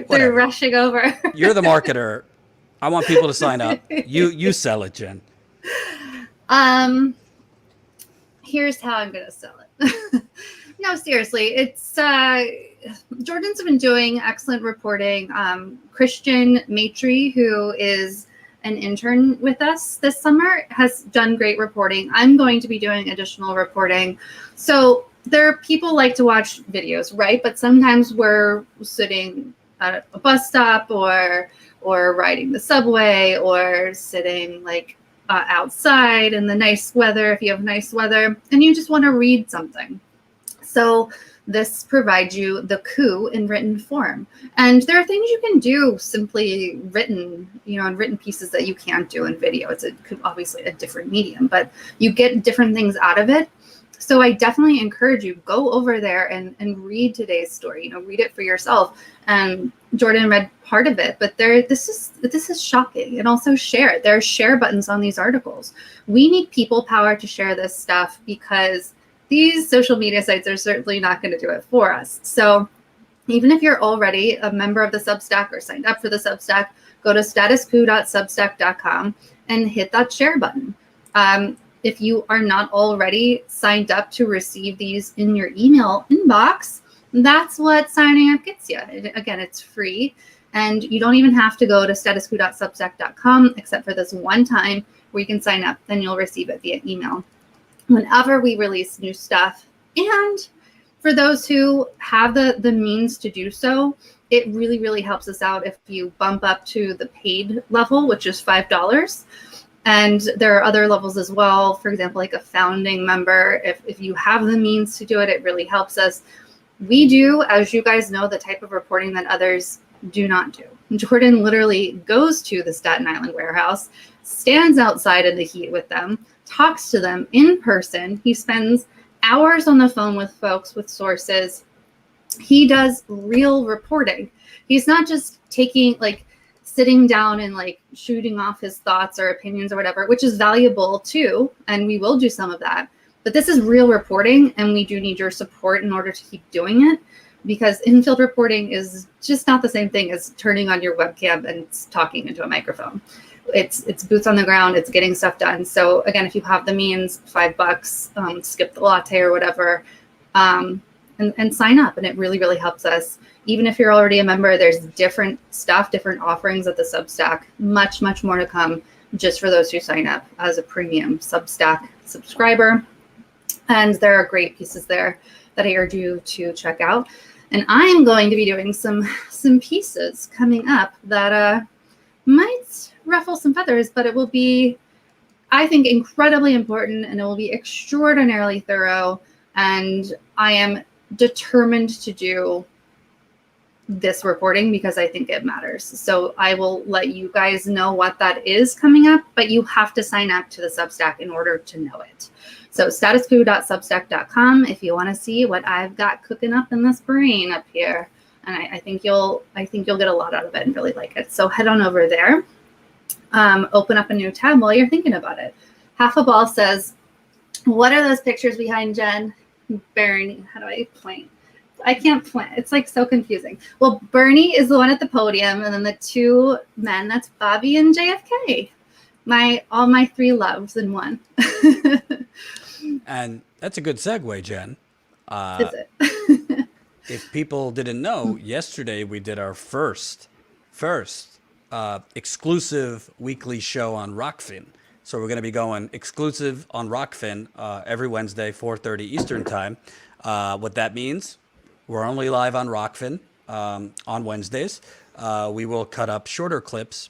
They're rushing over. You're the marketer. I want people to sign up. You sell it, Jen. Here's how I'm going to sell it. No, seriously, it's Jordan's been doing excellent reporting. Christian Maitre, who is an intern with us this summer, has done great reporting. I'm going to be doing additional reporting. So there are people like to watch videos, right? But sometimes we're sitting at a bus stop or riding the subway or sitting outside in the nice weather, if you have nice weather, and you just want to read something. So this provides you the coup in written form. And there are things you can do simply written, in written pieces that you can't do in video. It's obviously a different medium, but you get different things out of it. So I definitely encourage you, go over there and read today's story, read it for yourself. And Jordan read part of it, but this is shocking. And also share. There are share buttons on these articles. We need people power to share this stuff, because these social media sites are certainly not going to do it for us. So even if you're already a member of the Substack or signed up for the Substack, go to statusquo.substack.com and hit that share button. If you are not already signed up to receive these in your email inbox, that's what signing up gets you. Again, it's free, and you don't even have to go to statusquo.substack.com except for this one time where you can sign up. Then you'll receive it via email. whenever we release new stuff. And for those who have the means to do so, it really, really helps us out if you bump up to the paid level, which is $5. And there are other levels as well. For example, like a founding member, if you have the means to do it, it really helps us. We do, as you guys know, the type of reporting that others do not do. Jordan literally goes to the Staten Island warehouse, stands outside in the heat with them, talks to them in person. He spends hours on the phone with folks, with sources. He does real reporting. He's not just sitting down and shooting off his thoughts or opinions or whatever, which is valuable too. And we will do some of that. But this is real reporting, and we do need your support in order to keep doing it, because in-field reporting is just not the same thing as turning on your webcam and talking into a microphone. It's boots on the ground. It's getting stuff done. So again, if you have the means, $5, skip the latte or whatever, and sign up. And it really, really helps us. Even if you're already a member, there's different stuff, different offerings at the Substack. Much, much more to come just for those who sign up as a premium Substack subscriber. And there are great pieces there that I urge you to check out. And I'm going to be doing some pieces coming up that might ruffle some feathers, but it will be, I think, incredibly important, and it will be extraordinarily thorough. And I am determined to do this reporting because I think it matters. So I will let you guys know what that is coming up, but you have to sign up to the Substack in order to know it. So statusquo.substack.com if you want to see what I've got cooking up in this brain up here. And I think you'll get a lot out of it and really like it. So head on over there. Open up a new tab while you're thinking about it. Half a Ball says, what are those pictures behind Jen? Bernie, how do I point? I can't point. It's so confusing. Well, Bernie is the one at the podium, and then the two men, that's Bobby and JFK. All my three loves in one. And that's a good segue, Jen. Is it? If people didn't know, yesterday we did our first exclusive weekly show on Rockfin. So we're going to be going exclusive on Rockfin every Wednesday, 4:30 Eastern time. What that means, we're only live on Rockfin on Wednesdays. We will cut up shorter clips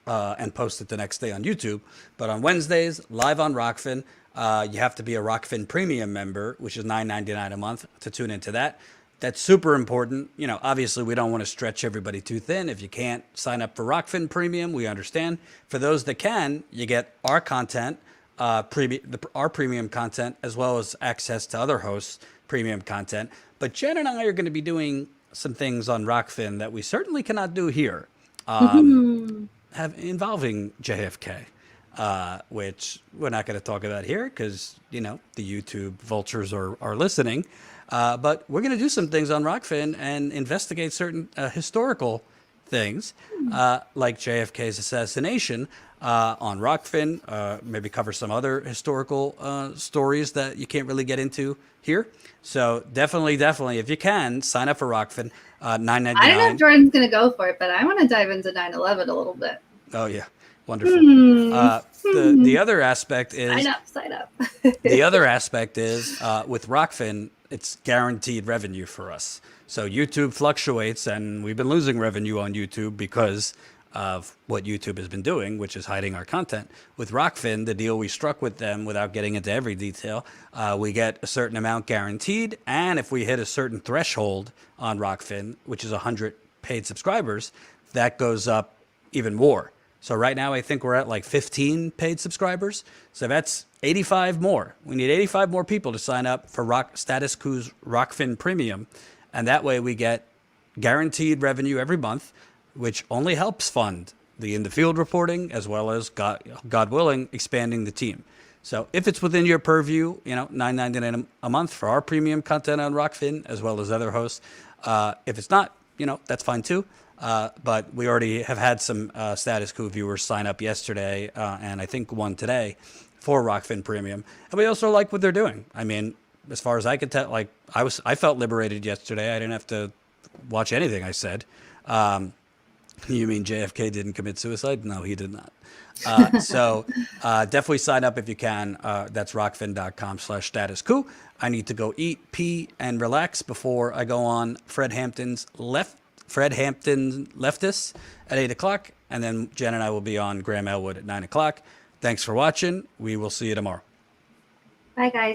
and post it the next day on YouTube. But on Wednesdays, live on Rockfin, you have to be a Rockfin Premium member, which is $9.99 a month to tune into that. That's super important. Obviously, we don't want to stretch everybody too thin. If you can't sign up for Rockfin Premium, we understand. For those that can, you get our content, our premium content, as well as access to other hosts' premium content. But Jen and I are going to be doing some things on Rockfin that we certainly cannot do here, involving JFK, which we're not going to talk about here because, the YouTube vultures are listening. But we're going to do some things on Rockfin and investigate certain historical things, like JFK's assassination on Rockfin, maybe cover some other historical stories that you can't really get into here. So definitely, if you can, sign up for Rockfin, $9.99. I don't know if Jordan's going to go for it, but I want to dive into 9/11 a little bit. Oh, yeah. Wonderful. The other aspect is... Sign up. The other aspect is, with Rockfin, it's guaranteed revenue for us. So YouTube fluctuates, and we've been losing revenue on YouTube because of what YouTube has been doing, which is hiding our content. With Rockfin, the deal we struck with them, without getting into every detail, we get a certain amount guaranteed, and if we hit a certain threshold on Rockfin, which is 100 paid subscribers, that goes up even more. So right now, I think we're at 15 paid subscribers. So that's 85 more. We need 85 more people to sign up for Status Quo's Rockfin Premium. And that way we get guaranteed revenue every month, which only helps fund the in-the-field reporting, as well as, God willing, expanding the team. So if it's within your purview, $9.99 a month for our premium content on Rockfin, as well as other hosts. If it's not, that's fine too. But we already have had some Status Quo viewers sign up yesterday, and I think one today for Rockfin Premium. And we also like what they're doing. I mean, as far as I could tell, I felt liberated yesterday. I didn't have to watch anything I said. You mean JFK didn't commit suicide? No, he did not. So definitely sign up if you can. That's rockfin.com/status quo. I need to go eat, pee, and relax before I go on Fred Hampton Leftists at 8 o'clock. And then Jen and I will be on Graham Elwood at 9 o'clock. Thanks for watching. We will see you tomorrow. Bye, guys.